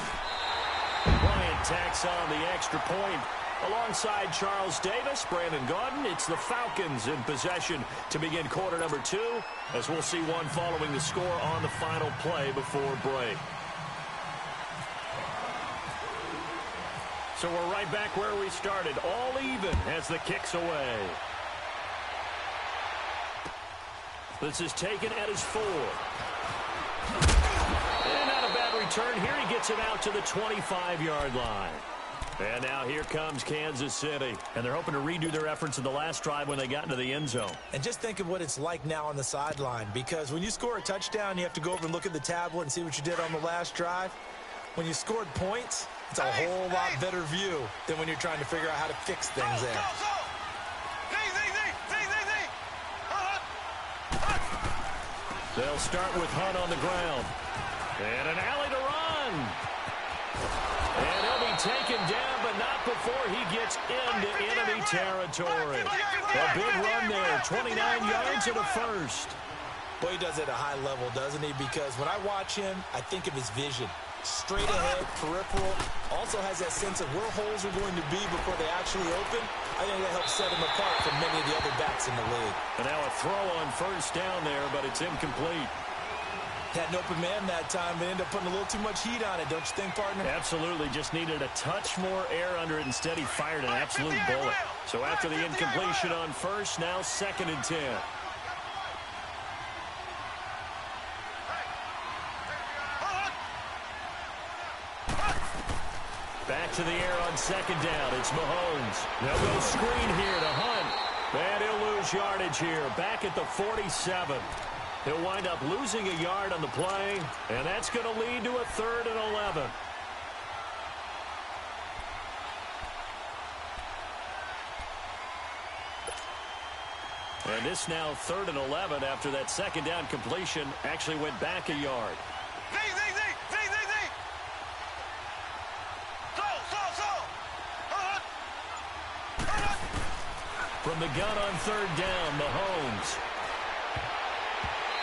Speaker 2: Bryant tacks on the extra point. Alongside Charles Davis, Brandon Gaudin, it's the Falcons in possession to begin quarter number 2, as we'll see one following the score on the final play before break. So we're right back where we started, all even as the kick's away. This is taken at his 4. And not a bad return here. He gets it out to the 25-yard line. And now here comes Kansas City. And they're hoping to redo their efforts in the last drive when they got into the end zone.
Speaker 3: And just think of what it's like now on the sideline, because when you score a touchdown, you have to go over and look at the tablet and see what you did on the last drive. When you scored points, it's a whole lot better view than when you're trying to figure out how to fix things there.
Speaker 2: They'll start with Hunt on the ground. And an alley to run. And he'll be taken down, but not before before he gets into enemy territory. A big run there, 29 yards and a first.
Speaker 3: Well, he does it at a high level, doesn't he? Because when I watch him, I think of his vision. Straight ahead, peripheral, also has that sense of where holes are going to be before they actually open. I think that helps set him apart from many of the other backs in the league.
Speaker 2: And now a throw on first down there, but it's incomplete.
Speaker 3: Had an open man that time, but ended up putting a little too much heat on it, don't you think, partner?
Speaker 2: Absolutely, just needed a touch more air under it. Instead, he fired an absolute bullet. So after the incompletion on first, now 2nd and 10. Back to the air on 2nd down. It's Mahomes. They'll go screen here to Hunt. And he'll lose yardage here. Back at the 47. He'll wind up losing a yard on the play. And that's going to lead to a 3rd and 11. And this now 3rd and 11 after that 2nd down completion actually went back a yard. From the gun on 3rd down, Mahomes.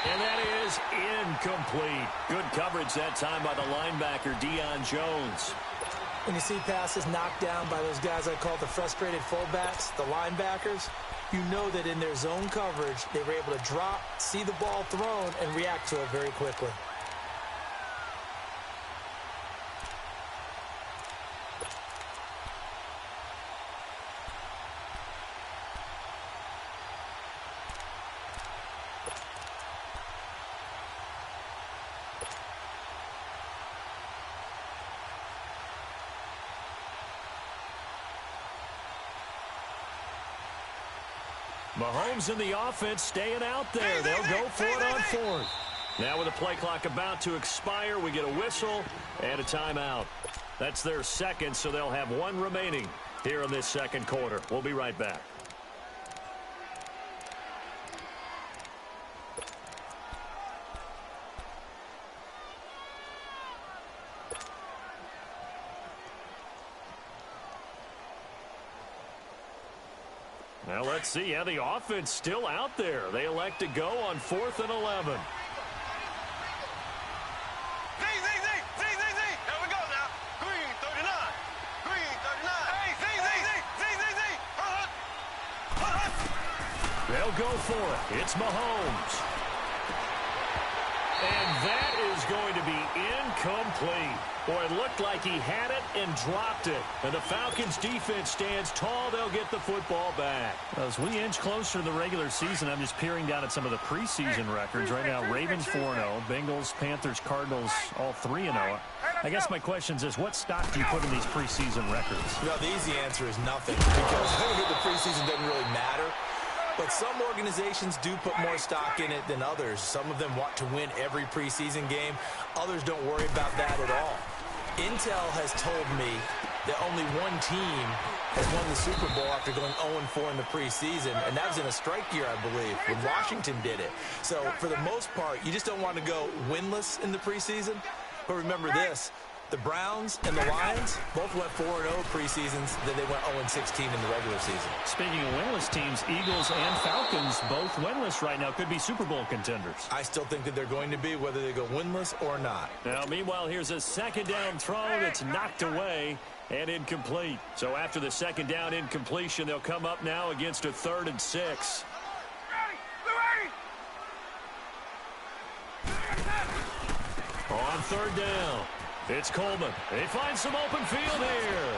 Speaker 2: And that is incomplete. Good coverage that time by the linebacker, Deion Jones.
Speaker 3: When you see passes knocked down by those guys I call the frustrated fullbacks, the linebackers, you know that in their zone coverage, they were able to drop, see the ball thrown, and react to it very quickly.
Speaker 2: Mahomes and the offense staying out there. They'll go for it on 4th. Now with the play clock about to expire, we get a whistle and a timeout. That's their 2nd, so they'll have 1 remaining here in this 2nd quarter. We'll be right back. Now let's see. Yeah, the offense still out there. They elect to go on 4th and 11.
Speaker 4: Here we go now. Green 39. Green 39. Hey,
Speaker 2: They'll go for it. It's Mahomes. And that is going to be incomplete. Boy, it looked like he had it and dropped it. And the Falcons' defense stands tall. They'll get the football back.
Speaker 5: As we inch closer to the regular season, I'm just peering down at some of the preseason records. Right now, Ravens 4-0, Bengals, Panthers, Cardinals, all 3-0. I guess my question is, what stock do you put in these preseason records?
Speaker 3: Well, the easy answer is nothing, because the preseason doesn't really matter. But some organizations do put more stock in it than others. Some of them want to win every preseason game. Others don't worry about that at all. Intel has told me that only one team has won the Super Bowl after going 0-4 in the preseason, and that was in a strike year, I believe, when Washington did it. So for the most part, you just don't want to go winless in the preseason. But remember this. The Browns and the Lions both went 4-0 preseasons, then they went 0-16 in the regular season.
Speaker 5: Speaking of winless teams, Eagles and Falcons both winless right now, could be Super Bowl contenders.
Speaker 3: I still think that they're going to be, whether they go winless or not.
Speaker 2: Now, meanwhile, here's a 2nd down throw that's knocked away and incomplete. So after the 2nd down incompletion, they'll come up now against a 3rd and 6. On 3rd down. It's Coleman. They find some open field here.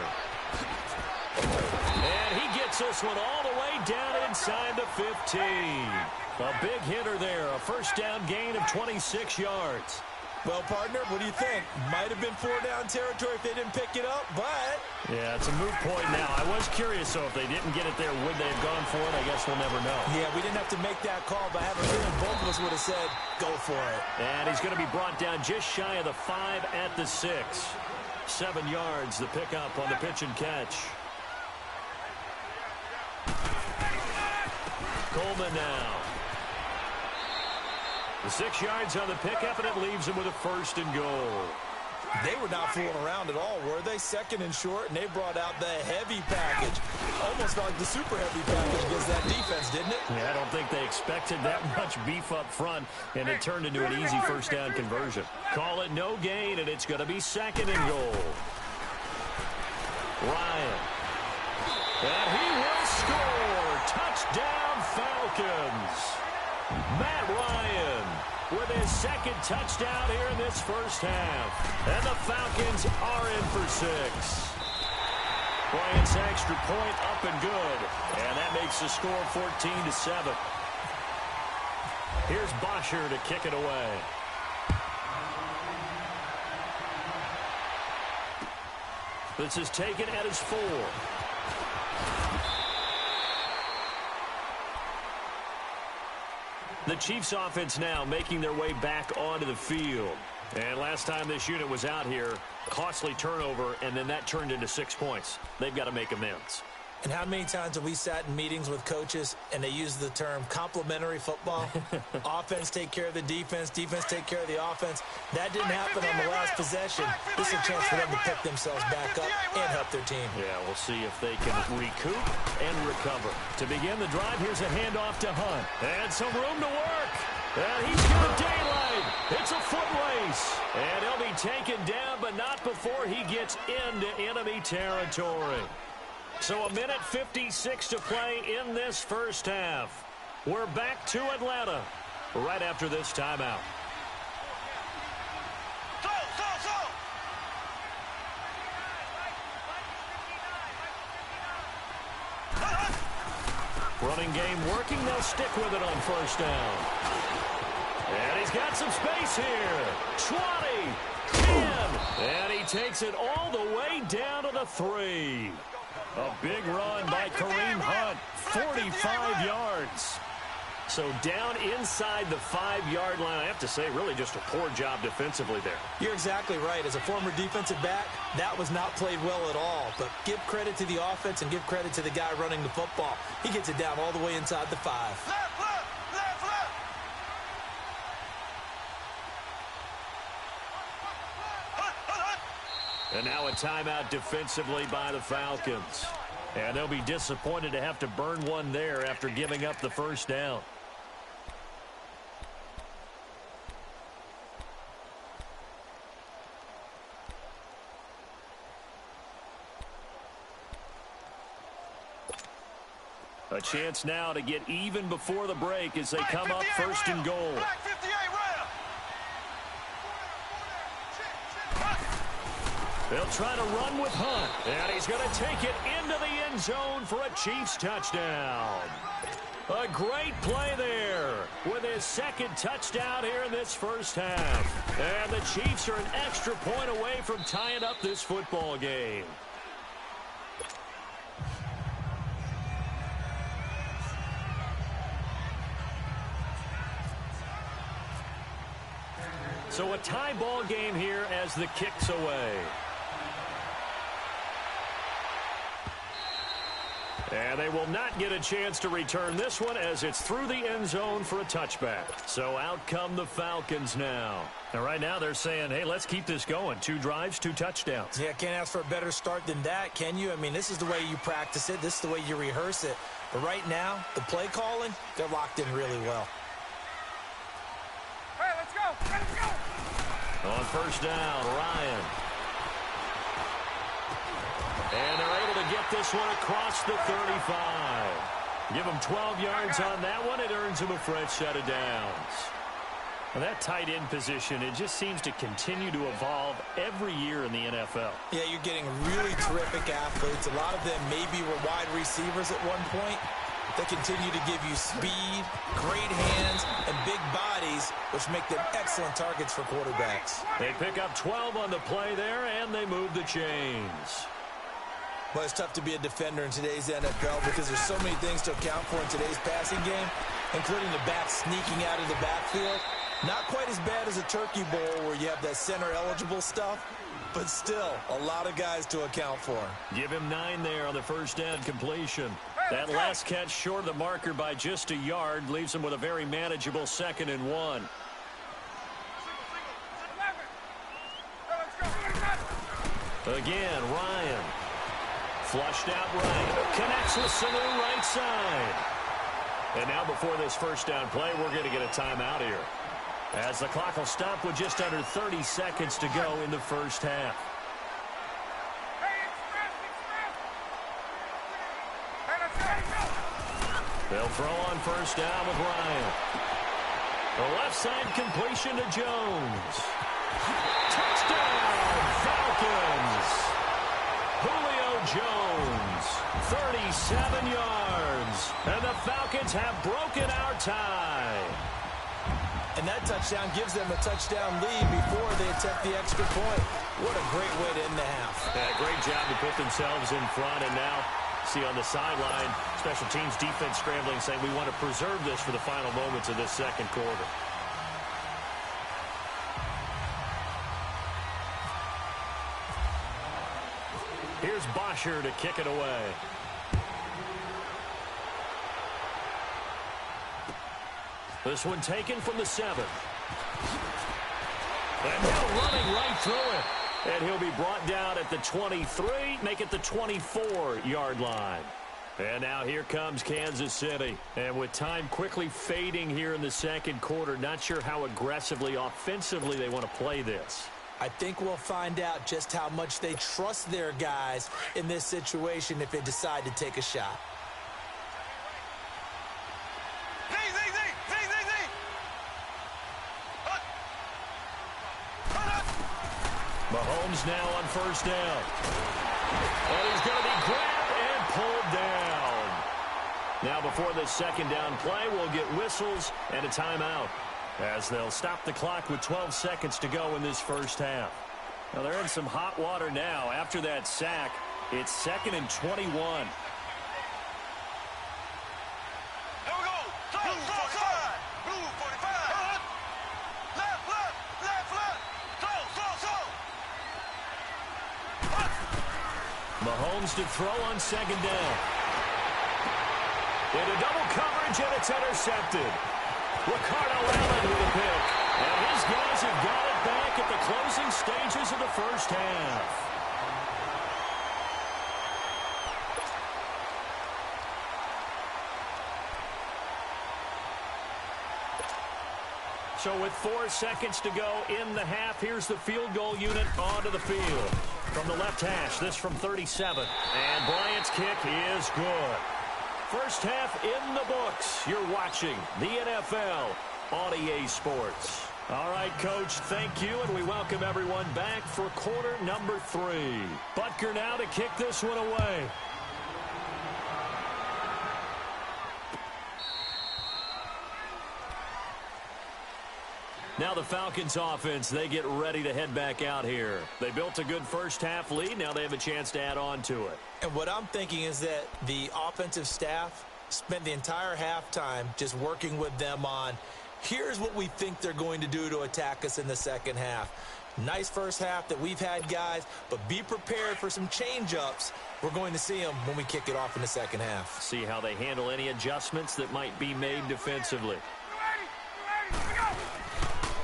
Speaker 2: And he gets this one all the way down inside the 15. A big hitter there. A 1st down gain of 26 yards.
Speaker 3: Well, partner, what do you think? Might have been 4-down territory if they didn't pick it up, but...
Speaker 2: Yeah, it's a moot point now. I was curious, so if they didn't get it there, would they have gone for it? I guess we'll never know.
Speaker 3: Yeah, we didn't have to make that call, but I have a feeling both of us would have said, go for it.
Speaker 2: And he's going to be brought down just shy of the 5 at the 6. 7 yards, the pickup on the pitch and catch. Coleman now. The 6 yards on the pickup, and it leaves him with a 1st and goal.
Speaker 3: They were not fooling around at all, were they? Second and short, and they brought out the heavy package. Almost like the super heavy package against that defense, didn't it?
Speaker 5: Yeah, I don't think they expected that much beef up front, and it turned into an easy first down conversion. Call it no gain, and it's going to be second and goal. Ryan. And he will score. Touchdown, Falcons. Matt Ryan with his second touchdown here in this first half. And the Falcons are in for 6. Bryant's extra point up and good. And that makes the score 14-7. Here's Bosher to kick it away. This is taken at his 4. The Chiefs offense now making their way back onto the field. And last time this unit was out here, costly turnover, and then that turned into 6 points. They've got to make amends.
Speaker 3: And how many times have we sat in meetings with coaches and they use the term complementary football? Offense take care of the defense, defense take care of the offense. That didn't happen on the last possession. This is a chance for them to pick themselves back up and help their team.
Speaker 5: Yeah, we'll see if they can recoup and recover. To begin the drive, here's a handoff to Hunt. And some room to work. And he's got daylight. It's a foot race. And he'll be taken down, but not before he gets into enemy territory. So 1:56 to play in this first half. We're back to Atlanta right after this timeout. Running game working. They'll stick with it on first down. And he's got some space here. 20, 10, and he takes it all the way down to the 3. A big run by Kareem Hunt, 45 yards. So down inside the 5-yard line. I have to say, really just a poor job defensively there.
Speaker 3: You're exactly right. As a former defensive back, that was not played well at all. But give credit to the offense and give credit to the guy running the football. He gets it down all the way inside the 5.
Speaker 5: And now a timeout defensively by the Falcons. And they'll be disappointed to have to burn one there after giving up the first down. A chance now to get even before the break as they come up first and goal. They'll try to run with Hunt, and he's going to take it into the end zone for a Chiefs touchdown. A great play there with his second touchdown here in this first half. And the Chiefs are an extra point away from tying up this football game. So a tie ball game here as the kick's away. And they will not get a chance to return this one as it's through the end zone for a touchback. So out come the Falcons now. And right now they're saying, hey, let's keep this going. 2 drives, 2 touchdowns.
Speaker 3: Yeah, can't ask for a better start than that, can you? I mean, this is the way you practice it. This is the way you rehearse it. But right now, the play calling, they're locked in really well.
Speaker 4: Hey, let's go. Let's go.
Speaker 5: On first down, Ryan. And they're able to get this one across the 35. Give them 12 yards on that one. It earns them a fresh set of downs. Well, that tight end position, it just seems to continue to evolve every year in the NFL.
Speaker 3: Yeah, you're getting really terrific athletes. A lot of them maybe were wide receivers at one point. They continue to give you speed, great hands, and big bodies, which make them excellent targets for quarterbacks.
Speaker 5: They pick up 12 on the play there, and they move the chains.
Speaker 3: Well, it's tough to be a defender in today's NFL because there's so many things to account for in today's passing game, including the back sneaking out of the backfield. Not quite as bad as a turkey bowl where you have that center-eligible stuff, but still a lot of guys to account for.
Speaker 5: Give him 9 there on the first down completion. That last catch short of the marker by just a yard leaves him with a very manageable 2nd and 1.
Speaker 2: Again, Ryan. Flushed out right. Connects with Sanu right side. And now before this first down play, we're going to get a timeout here, as the clock will stop with just under 30 seconds to go in the first half. They'll throw on first down with Ryan. The left side completion to Jones. Touchdown, Falcons! Julio Jones, 37 yards. And the Falcons have broken our tie.
Speaker 3: And that touchdown gives them a touchdown lead before they attempt the extra point. What a great way to end the half.
Speaker 2: Yeah, great job to put themselves in front. And now, see on the sideline, special teams defense scrambling, saying we want to preserve this for the final moments of this second quarter. Here's Bosher to kick it away. This one taken from the 7. And now running right through it. And he'll be brought down at the 23, make it the 24-yard line. And now here comes Kansas City. And with time quickly fading here in the second quarter, not sure how aggressively, offensively they want to play this.
Speaker 3: I think we'll find out just how much they trust their guys in this situation if they decide to take a shot.
Speaker 2: Mahomes now on first down. And he's going to be grabbed and pulled down. Now before this second down play, we'll get whistles and a timeout, as they'll stop the clock with 12 seconds to go in this first half. Now they're in some hot water now. After that sack, it's 2nd and 21. Mahomes to throw on second down. Into double coverage, and it's intercepted. Ricardo Allen with a pick. And his guys have got it back at the closing stages of the first half. So with 4 seconds to go in the half, here's the field goal unit onto the field. From the left hash, this from 37. And Bryant's kick is good. First half in the books. You're watching the NFL on EA Sports. All right, Coach, thank you, and we welcome everyone back for quarter number 3. Butker now to kick this one away. Now the Falcons offense, they get ready to head back out here. They built a good first half lead. Now they have a chance to add on to it.
Speaker 3: And what I'm thinking is that the offensive staff spent the entire halftime just working with them on, here's what we think they're going to do to attack us in the second half. Nice first half that we've had, guys, but be prepared for some change-ups. We're going to see them when we kick it off in the second half.
Speaker 2: See how they handle any adjustments that might be made defensively.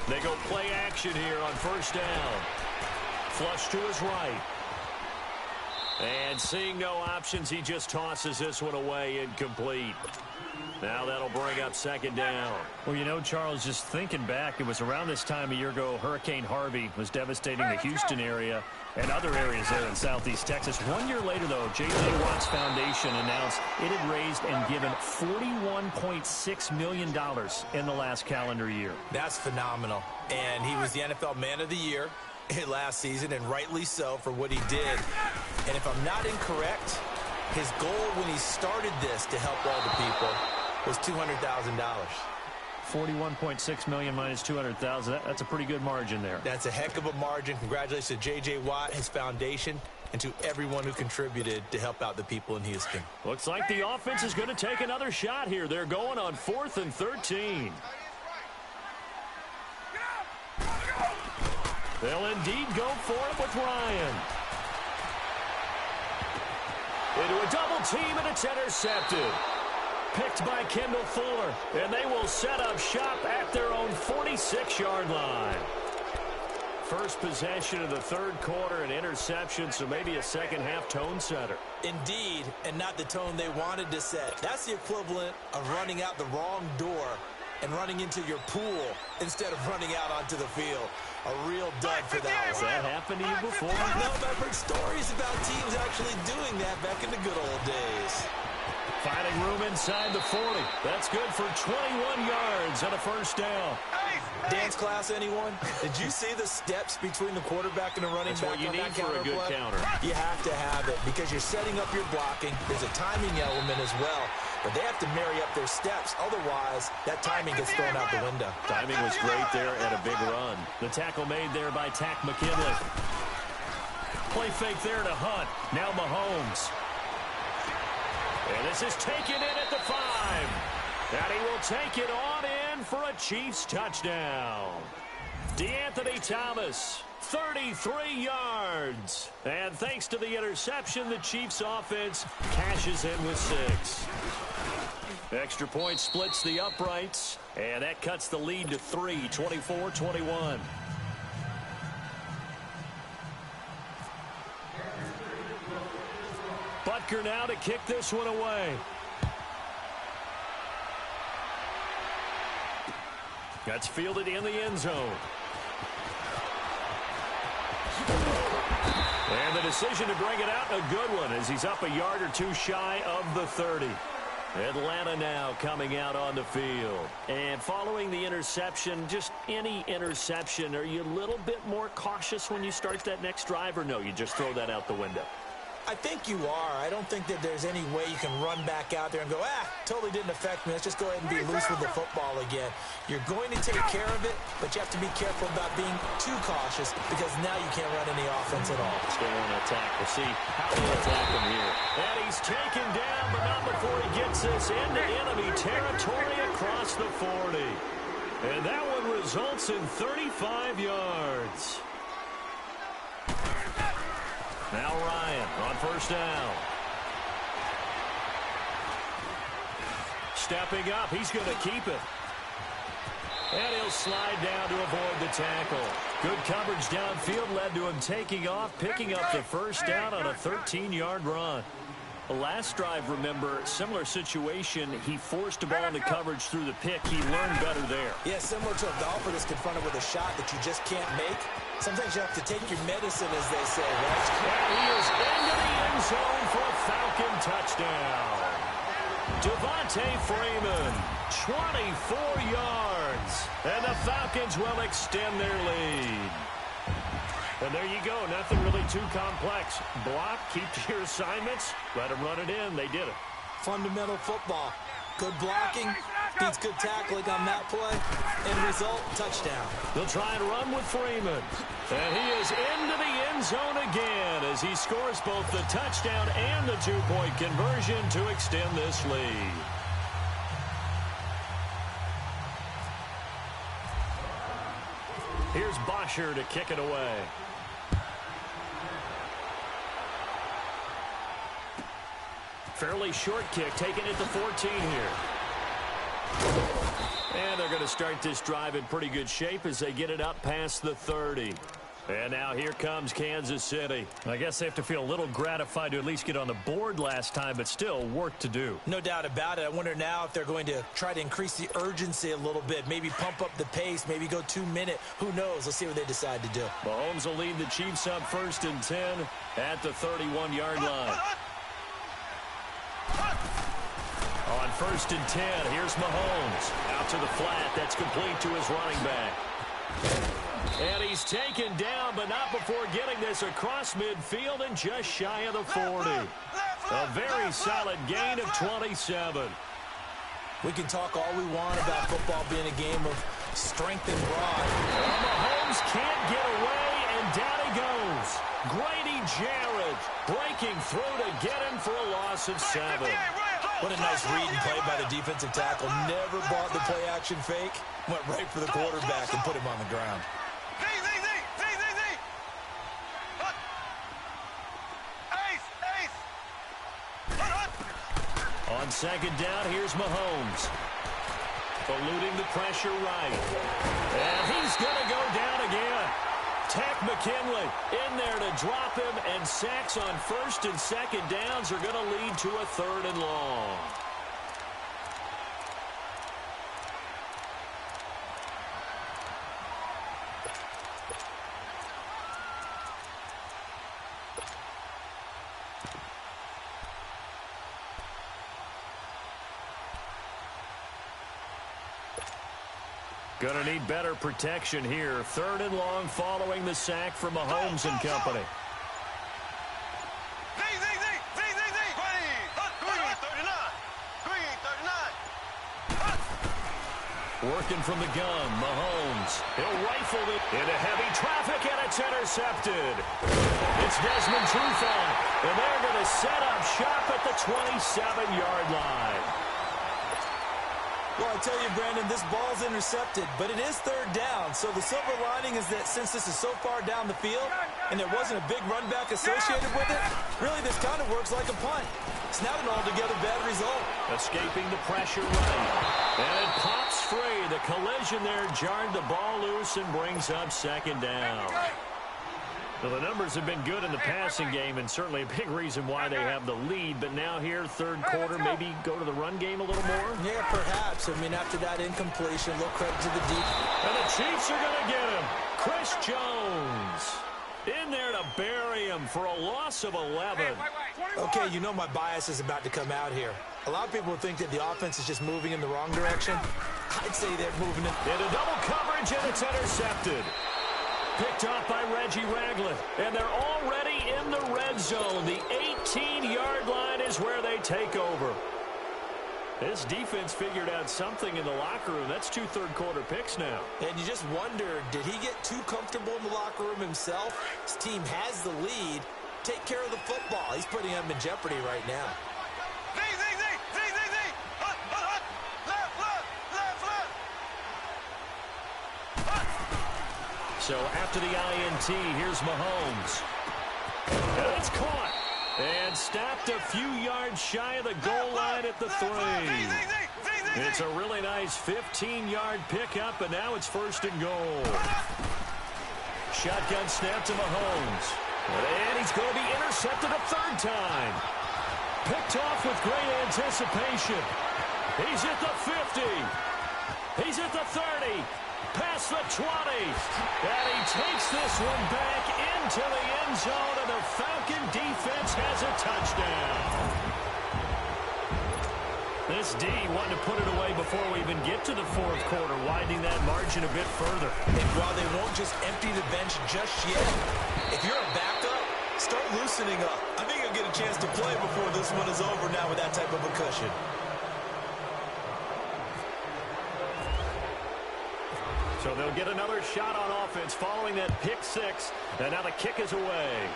Speaker 2: They go play action here on first down. Flush to his right. And seeing no options, he just tosses this one away incomplete. Now that'll bring up second down.
Speaker 5: Well, you know, Charles, just thinking back, it was around this time a year ago, Hurricane Harvey was devastating the Houston area and other areas there in southeast Texas. 1 year later, though, J.J. Watt's Foundation announced it had raised and given $41.6 million in the last calendar year.
Speaker 3: That's phenomenal. And he was the NFL Man of the Year last season, and rightly so for what he did. And if I'm not incorrect, his goal when he started this to help all the people was $200,000.
Speaker 5: 41.6 million minus 200,000. That's a pretty good margin there.
Speaker 3: That's a heck of a margin. Congratulations to J.J. Watt, his foundation, and to everyone who contributed to help out the people in Houston.
Speaker 2: Looks like the offense is going to take another shot here. They're going on 4th and 13. They'll indeed go for it with Ryan. Into a double team, and it's intercepted. Picked by Kendall Fuller, and they will set up shop at their own 46-yard line. first possession of the third quarter, an interception, so maybe a second-half tone setter.
Speaker 3: Indeed, and not the tone they wanted to set. That's the equivalent of running out the wrong door and running into your pool instead of running out onto the field. A real dud for that one.
Speaker 2: Has that happened to you before?
Speaker 3: No, I've heard stories about teams actually doing that back in the good old days.
Speaker 2: Finding room inside the 40. That's good for 21 yards and a first down.
Speaker 3: Dance class, anyone? Did you see the steps between the quarterback and the running back?
Speaker 2: That's what you need for a good counter.
Speaker 3: You have to have it because you're setting up your blocking. There's a timing element as well. But they have to marry up their steps. Otherwise, that timing gets thrown out the window.
Speaker 2: Timing was great there and a big run. The tackle made there by Tack McKinley. Play fake there to Hunt. Now Mahomes. And this is taken in at the 5. And he will take it on in for a Chiefs touchdown. DeAnthony Thomas, 33 yards. And thanks to the interception, the Chiefs offense cashes in with 6. Extra point splits the uprights, and that cuts the lead to 3, 24-21. Butker now to kick this one away. That's fielded in the end zone. And the decision to bring it out, a good one, as he's up a yard or two shy of the 30. Atlanta now coming out on the field. And following the interception, just any interception, are you a little bit more cautious when you start that next drive, or no, you just throw that out the window?
Speaker 3: I think you are. I don't think that there's any way you can run back out there and go, totally didn't affect me. Let's just go ahead and be loose with the football again. You're going to take care of it, but you have to be careful about being too cautious because now you can't run any offense at all.
Speaker 2: Still want to attack. We'll see how they attack him here. And he's taken down, but not before he gets this into enemy territory across the 40. And that one results in 35 yards. Now Ryan on first down. Stepping up, he's going to keep it. And he'll slide down to avoid the tackle. Good coverage downfield led to him taking off, picking up the first down on a 13-yard run. The last drive, remember, similar situation. He forced a ball into coverage through the pick. He learned better there.
Speaker 3: Yeah, similar to a golfer that's confronted with a shot that you just can't make. Sometimes you have to take your medicine, as they say, right?
Speaker 2: And he is into the end zone for a Falcon touchdown. Devontae Freeman, 24 yards. And the Falcons will extend their lead. And there you go. Nothing really too complex. Block, keep to your assignments, let them run it in. They did it.
Speaker 3: Fundamental football. Good blocking, beats good tackling on that play, and result, touchdown.
Speaker 2: They'll try and run with Freeman. And he is into the end zone again as he scores both the touchdown and the two-point conversion to extend this lead. Here's Bosher to kick it away. Fairly short kick, taking it to 14 here. And they're going to start this drive in pretty good shape as they get it up past the 30. And now here comes Kansas City.
Speaker 5: I guess they have to feel a little gratified to at least get on the board last time, but still work to do.
Speaker 3: No doubt about it. I wonder now if they're going to try to increase the urgency a little bit, maybe pump up the pace, maybe go 2-minute. Who knows? Let's see what they decide to do.
Speaker 2: Mahomes will lead the Chiefs up 1st and 10 at the 31-yard line. On 1st and 10, here's Mahomes. Out to the flat. That's complete to his running back. And he's taken down, but not before getting this across midfield and just shy of the 40. A very solid gain of 27.
Speaker 3: We can talk all we want about football being a game of strength and broad.
Speaker 2: Well, Mahomes can't get away, and down he goes. Grady Jarrett breaking through to get him for a loss of 7.
Speaker 3: What a nice read and play by the defensive tackle. Never bought the play-action fake. Went right for the quarterback and put him on the ground.
Speaker 2: On 2nd down, here's Mahomes. Eluding the pressure right. And he's going to go down again. 10 McKinley in there to drop him, and sacks on first and second downs are going to lead to a 3rd and long. Going to need better protection here. 3rd and long following the sack from Mahomes and company. Working from the gun, Mahomes. He'll rifle it into heavy traffic, and it's intercepted. It's Desmond Trufant, and they're going to set up shop at the 27-yard line.
Speaker 3: Well, I tell you, Brandon, this ball's intercepted, but it is 3rd down. So the silver lining is that since this is so far down the field and there wasn't a big run back associated with it, really this kind of works like a punt. It's not an altogether bad result.
Speaker 2: Escaping the pressure right. And it pops free. The collision there jarred the ball loose and brings up 2nd down. Well, the numbers have been good in the passing game, and certainly a big reason why they have the lead. But now here, 3rd quarter, maybe go to the run game a little more?
Speaker 3: Yeah, perhaps. I mean, after that incompletion, a little credit to the defense.
Speaker 2: And the Chiefs are going to get him. Chris Jones in there to bury him for a loss of 11.
Speaker 3: Okay, you know my bias is about to come out here. A lot of people think that the offense is just moving in the wrong direction. I'd say they're moving
Speaker 2: into double coverage, and it's intercepted. Picked off by Reggie Ragland, and they're already in the red zone. The 18-yard line is where they take over. This defense figured out something in the locker room. That's 2 third-quarter picks now.
Speaker 3: And you just wonder, did he get too comfortable in the locker room himself? His team has the lead. Take care of the football. He's putting them in jeopardy right now.
Speaker 2: So after the INT, here's Mahomes. And it's caught. And stopped a few yards shy of the goal line at the 3. It's a really nice 15-yard pickup, and now it's 1st and goal. Shotgun snap to Mahomes. And he's going to be intercepted a 3rd time. Picked off with great anticipation. He's at the 50. He's at the 30. Past the 20. And he takes this one back into the end zone, and the Falcon defense has a touchdown. This D wanting to put it away before we even get to the 4th quarter, widening that margin a bit further.
Speaker 3: And while they won't just empty the bench just yet, if you're a backup, start loosening up. I think you'll get a chance to play before this one is over now with that type of a cushion.
Speaker 2: So they'll get another shot on offense following that pick 6. And now the kick is away.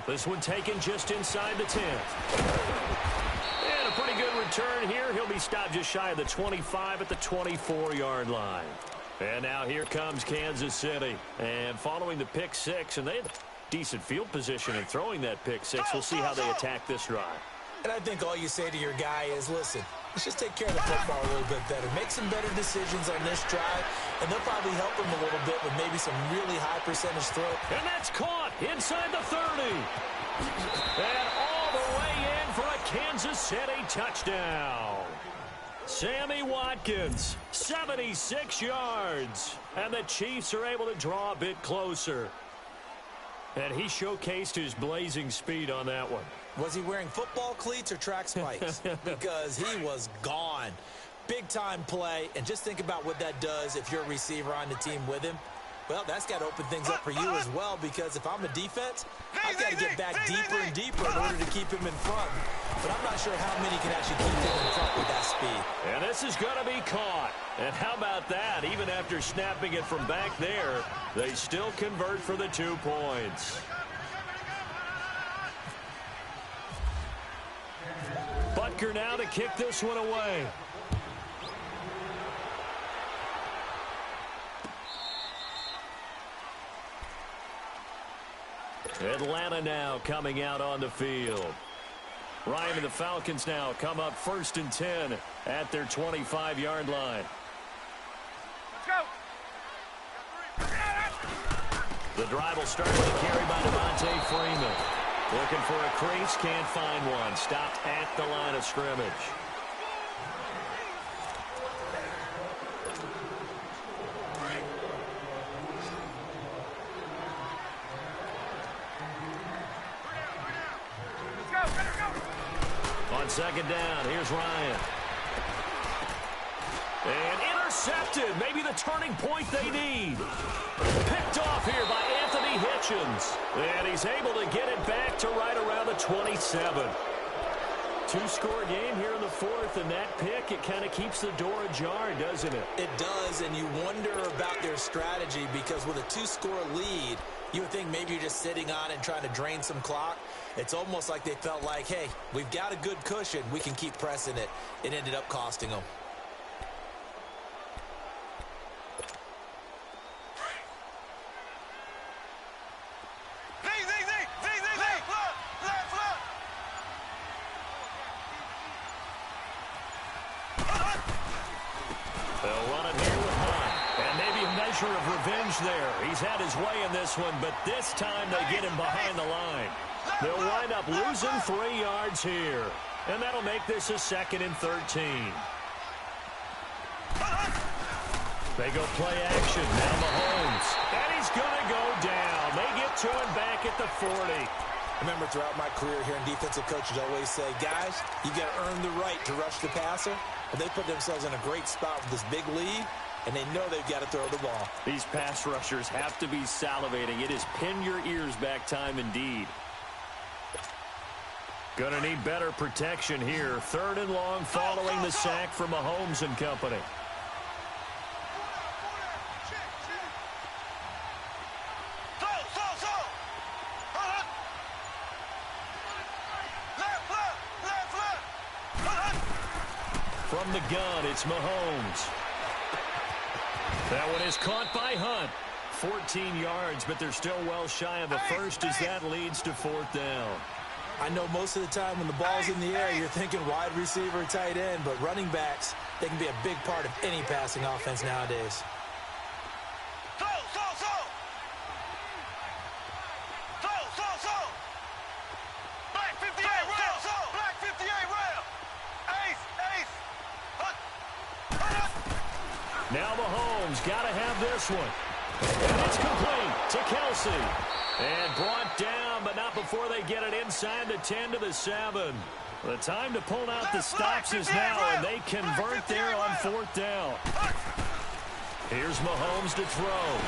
Speaker 2: This one taken just inside the 10. And a pretty good return here. He'll be stopped just shy of the 25 at the 24-yard line. And now here comes Kansas City. And following the pick 6, and they had decent field position in throwing that pick 6. We'll see how they attack this drive.
Speaker 3: And I think all you say to your guy is, listen, let's just take care of the football a little bit better. Make some better decisions on this drive, and they'll probably help him a little bit with maybe some really high percentage throw.
Speaker 2: And that's caught inside the 30. And all the way in for a Kansas City touchdown. Sammy Watkins, 76 yards. And the Chiefs are able to draw a bit closer. And he showcased his blazing speed on that one.
Speaker 3: Was he wearing football cleats or track spikes? Because he was gone. Big-time play, and just think about what that does if you're a receiver on the team with him. Well, that's got to open things up for you as well, because if I'm a defense, I've got to get back deeper and deeper in order to keep him in front. But I'm not sure how many can actually keep him in front with that speed.
Speaker 2: And this is going to be caught. And how about that? Even after snapping it from back there, they still convert for the 2 points. Butker now to kick this one away. Atlanta now coming out on the field. Ryan and the Falcons now come up 1st and 10 at their 25-yard line. The drive will start with a carry by Devontae Freeman. Looking for a crease, can't find one. Stopped at the line of scrimmage. On second down, here's Ryan. And intercepted. Maybe the turning point they need. Picked off here by Anthony Hitchens. And he's able to get it back to right around the 27. Two-score game here in the fourth, and that pick, it kind of keeps the door ajar, doesn't it?
Speaker 3: It does, and you wonder about their strategy because with a two-score lead, you would think maybe you're just sitting on and trying to drain some clock. It's almost like they felt like, hey, we've got a good cushion. We can keep pressing it. It ended up costing them.
Speaker 2: They'll run it here with Hunt. And maybe a measure of revenge there. He's had his way in this one, but this time they get him behind the line. They'll wind up losing 3 yards here. And that'll make this a 2nd and 13. They go play action. Now Mahomes. And he's going to go down. They get to him back at the 40.
Speaker 3: I remember throughout my career here in defensive coaches always say, guys, you got to earn the right to rush the passer. And they put themselves in a great spot with this big lead, and they know they've got to throw the ball.
Speaker 2: These pass rushers have to be salivating. It is pin your ears back time indeed. Gonna need better protection here. 3rd and long following the sack from Mahomes and company. From the gun, it's Mahomes. That one is caught by Hunt. 14 yards, but they're still well shy of a first as that leads to 4th down.
Speaker 3: I know most of the time when the ball's in the air, you're thinking wide receiver, tight end, but running backs, they can be a big part of any passing offense nowadays.
Speaker 2: Now Mahomes got to have this one. And it's complete to Kelsey. And brought down, but not before they get it inside the 10 to the 7. The time to pull out the stops is now, and they convert there on 4th down. Here's Mahomes to throw.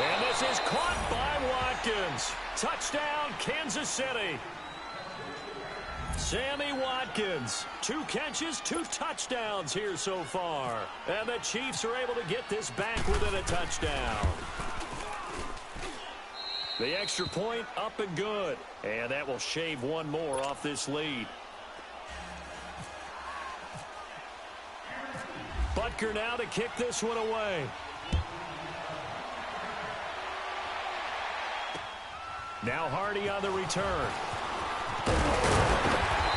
Speaker 2: And this is caught by Watkins. Touchdown, Kansas City. Sammy Watkins, 2 catches, 2 touchdowns here so far. And the Chiefs are able to get this back within a touchdown. The extra point up and good. And that will shave 1 more off this lead. Butker now to kick this one away. Now Hardy on the return.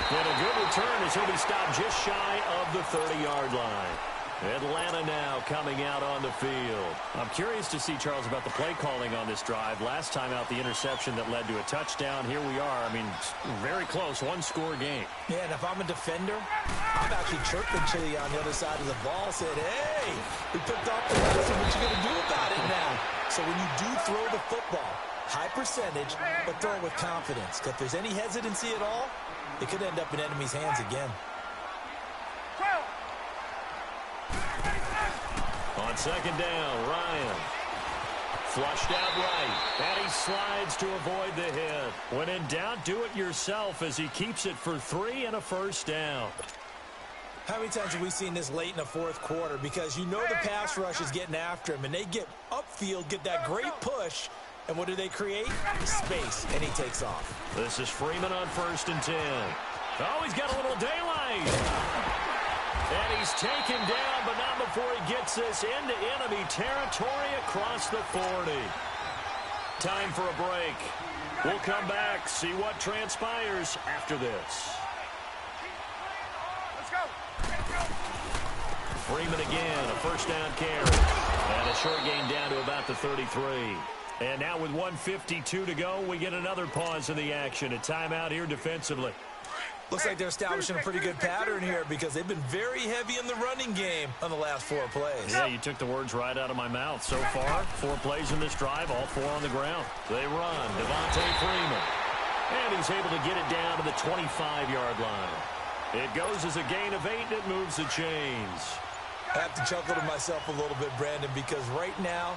Speaker 2: And a good return as he'll be stopped just shy of the 30-yard line. Atlanta now coming out on the field. I'm curious to see, Charles, about the play calling on this drive. Last time out, the interception that led to a touchdown. Here we are. I mean, very close, 1-score game.
Speaker 3: Yeah, and if I'm a defender, I'm actually chirping to you on the other side of the ball, said, hey, we picked off the last one. What you going to do about it now? So when you do throw the football, high percentage, but throw it with confidence. Because if there's any hesitancy at all, it could end up in enemy's hands again.
Speaker 2: On second down, Ryan. Flushed out right. And he slides to avoid the hit. When in doubt, do it yourself as he keeps it for 3 and a 1st down.
Speaker 3: How many times have we seen this late in the 4th quarter? Because you know the pass rush is getting after him, and they get upfield, get that great push, and what do they create? Space, and he takes off.
Speaker 2: This is Freeman on 1st and 10. Oh, he's got a little daylight. And he's taken down, but not before he gets this into enemy territory across the 40. Time for a break. We'll come back, see what transpires after this.
Speaker 4: Let's go.
Speaker 2: Freeman again, a 1st down carry. And a short gain down to about the 33. And now with 1:52 to go, we get another pause in the action. A timeout here defensively.
Speaker 3: Looks like they're establishing a pretty good pattern here because they've been very heavy in the running game on the last 4 plays.
Speaker 5: Yeah, you took the words right out of my mouth. So far, 4 plays in this drive, all 4 on the ground. They run. Devontae Freeman. And he's able to get it down to the 25-yard line. It goes as a gain of 8, and it moves the chains.
Speaker 3: I have to chuckle to myself a little bit, Brandon, because right now,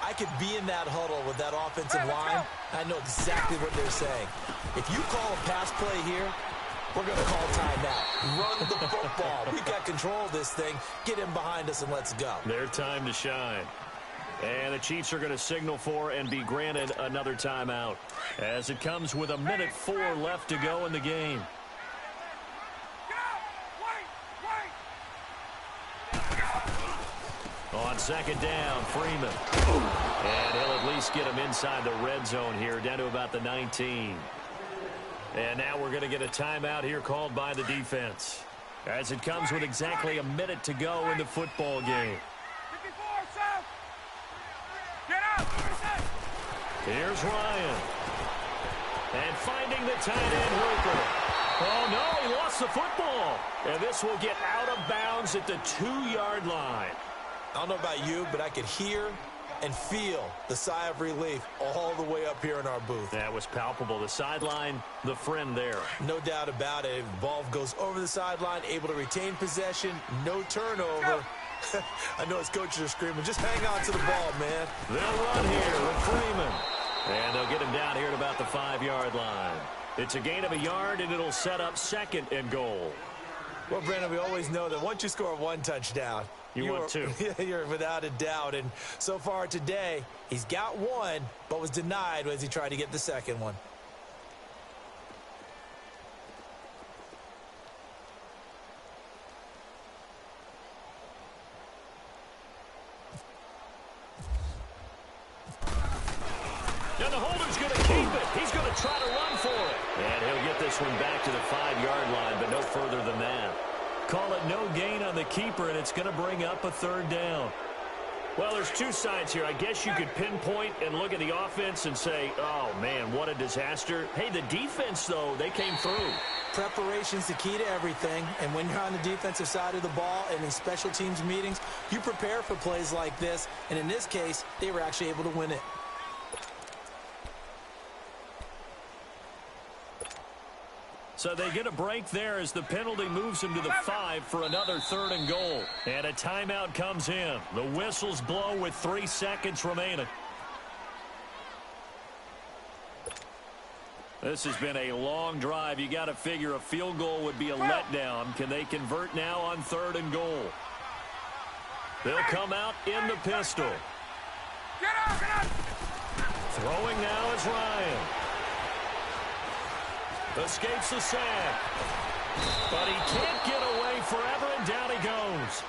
Speaker 3: I could be in that huddle with that offensive line. I know exactly what they're saying. If you call a pass play here, we're going to call timeout. Run the football. We've got control of this thing. Get in behind us and let's go.
Speaker 2: Their time to shine. And the Chiefs are going to signal for and be granted another timeout as it comes with 1:04 left to go in the game. On second down, Freeman. And he'll at least get him inside the red zone here, down to about the 19. And now we're going to get a timeout here called by the defense as it comes with exactly 1 minute to go in the football game. Here's Ryan. And finding the tight end, Hooper. Oh, no, he lost the football. And this will get out of bounds at the 2-yard line.
Speaker 3: I don't know about you, but I could hear and feel the sigh of relief all the way up here in our booth.
Speaker 2: That was palpable. The sideline, the friend there.
Speaker 3: No doubt about it. The ball goes over the sideline, able to retain possession, no turnover. I know his coaches are screaming, just hang on to the ball, man.
Speaker 2: They'll run here with Freeman. And they'll get him down here at about the 5-yard line. It's a gain of 1 yard, and it'll set up 2nd and goal.
Speaker 3: Well, Brandon, we always know that once you score 1 touchdown,
Speaker 2: you want 2.
Speaker 3: You're without a doubt. And so far today, he's got 1, but was denied as he tried to get the 2nd one.
Speaker 2: And the holder's going to keep it. He's going to try to run for it. And he'll get this one back to the 5-yard line, but no further than that. Call it no gain on the keeper, and it's going to bring up a 3rd down. Well, there's 2 sides here. I guess you could pinpoint and look at the offense and say, oh, man, what a disaster. Hey, the defense, though, they came through.
Speaker 3: Preparation's the key to everything, and when you're on the defensive side of the ball and in special teams meetings, you prepare for plays like this, and in this case, they were actually able to win it.
Speaker 2: So they get a break there as the penalty moves him to the 5 for another 3rd and goal. And a timeout comes in. The whistles blow with 3 seconds remaining. This has been a long drive. You got to figure a field goal would be a letdown. Can they convert now on 3rd and goal? They'll come out in the pistol. Throwing now is Ryan. Escapes the sack. But he can't get away forever, and down he goes.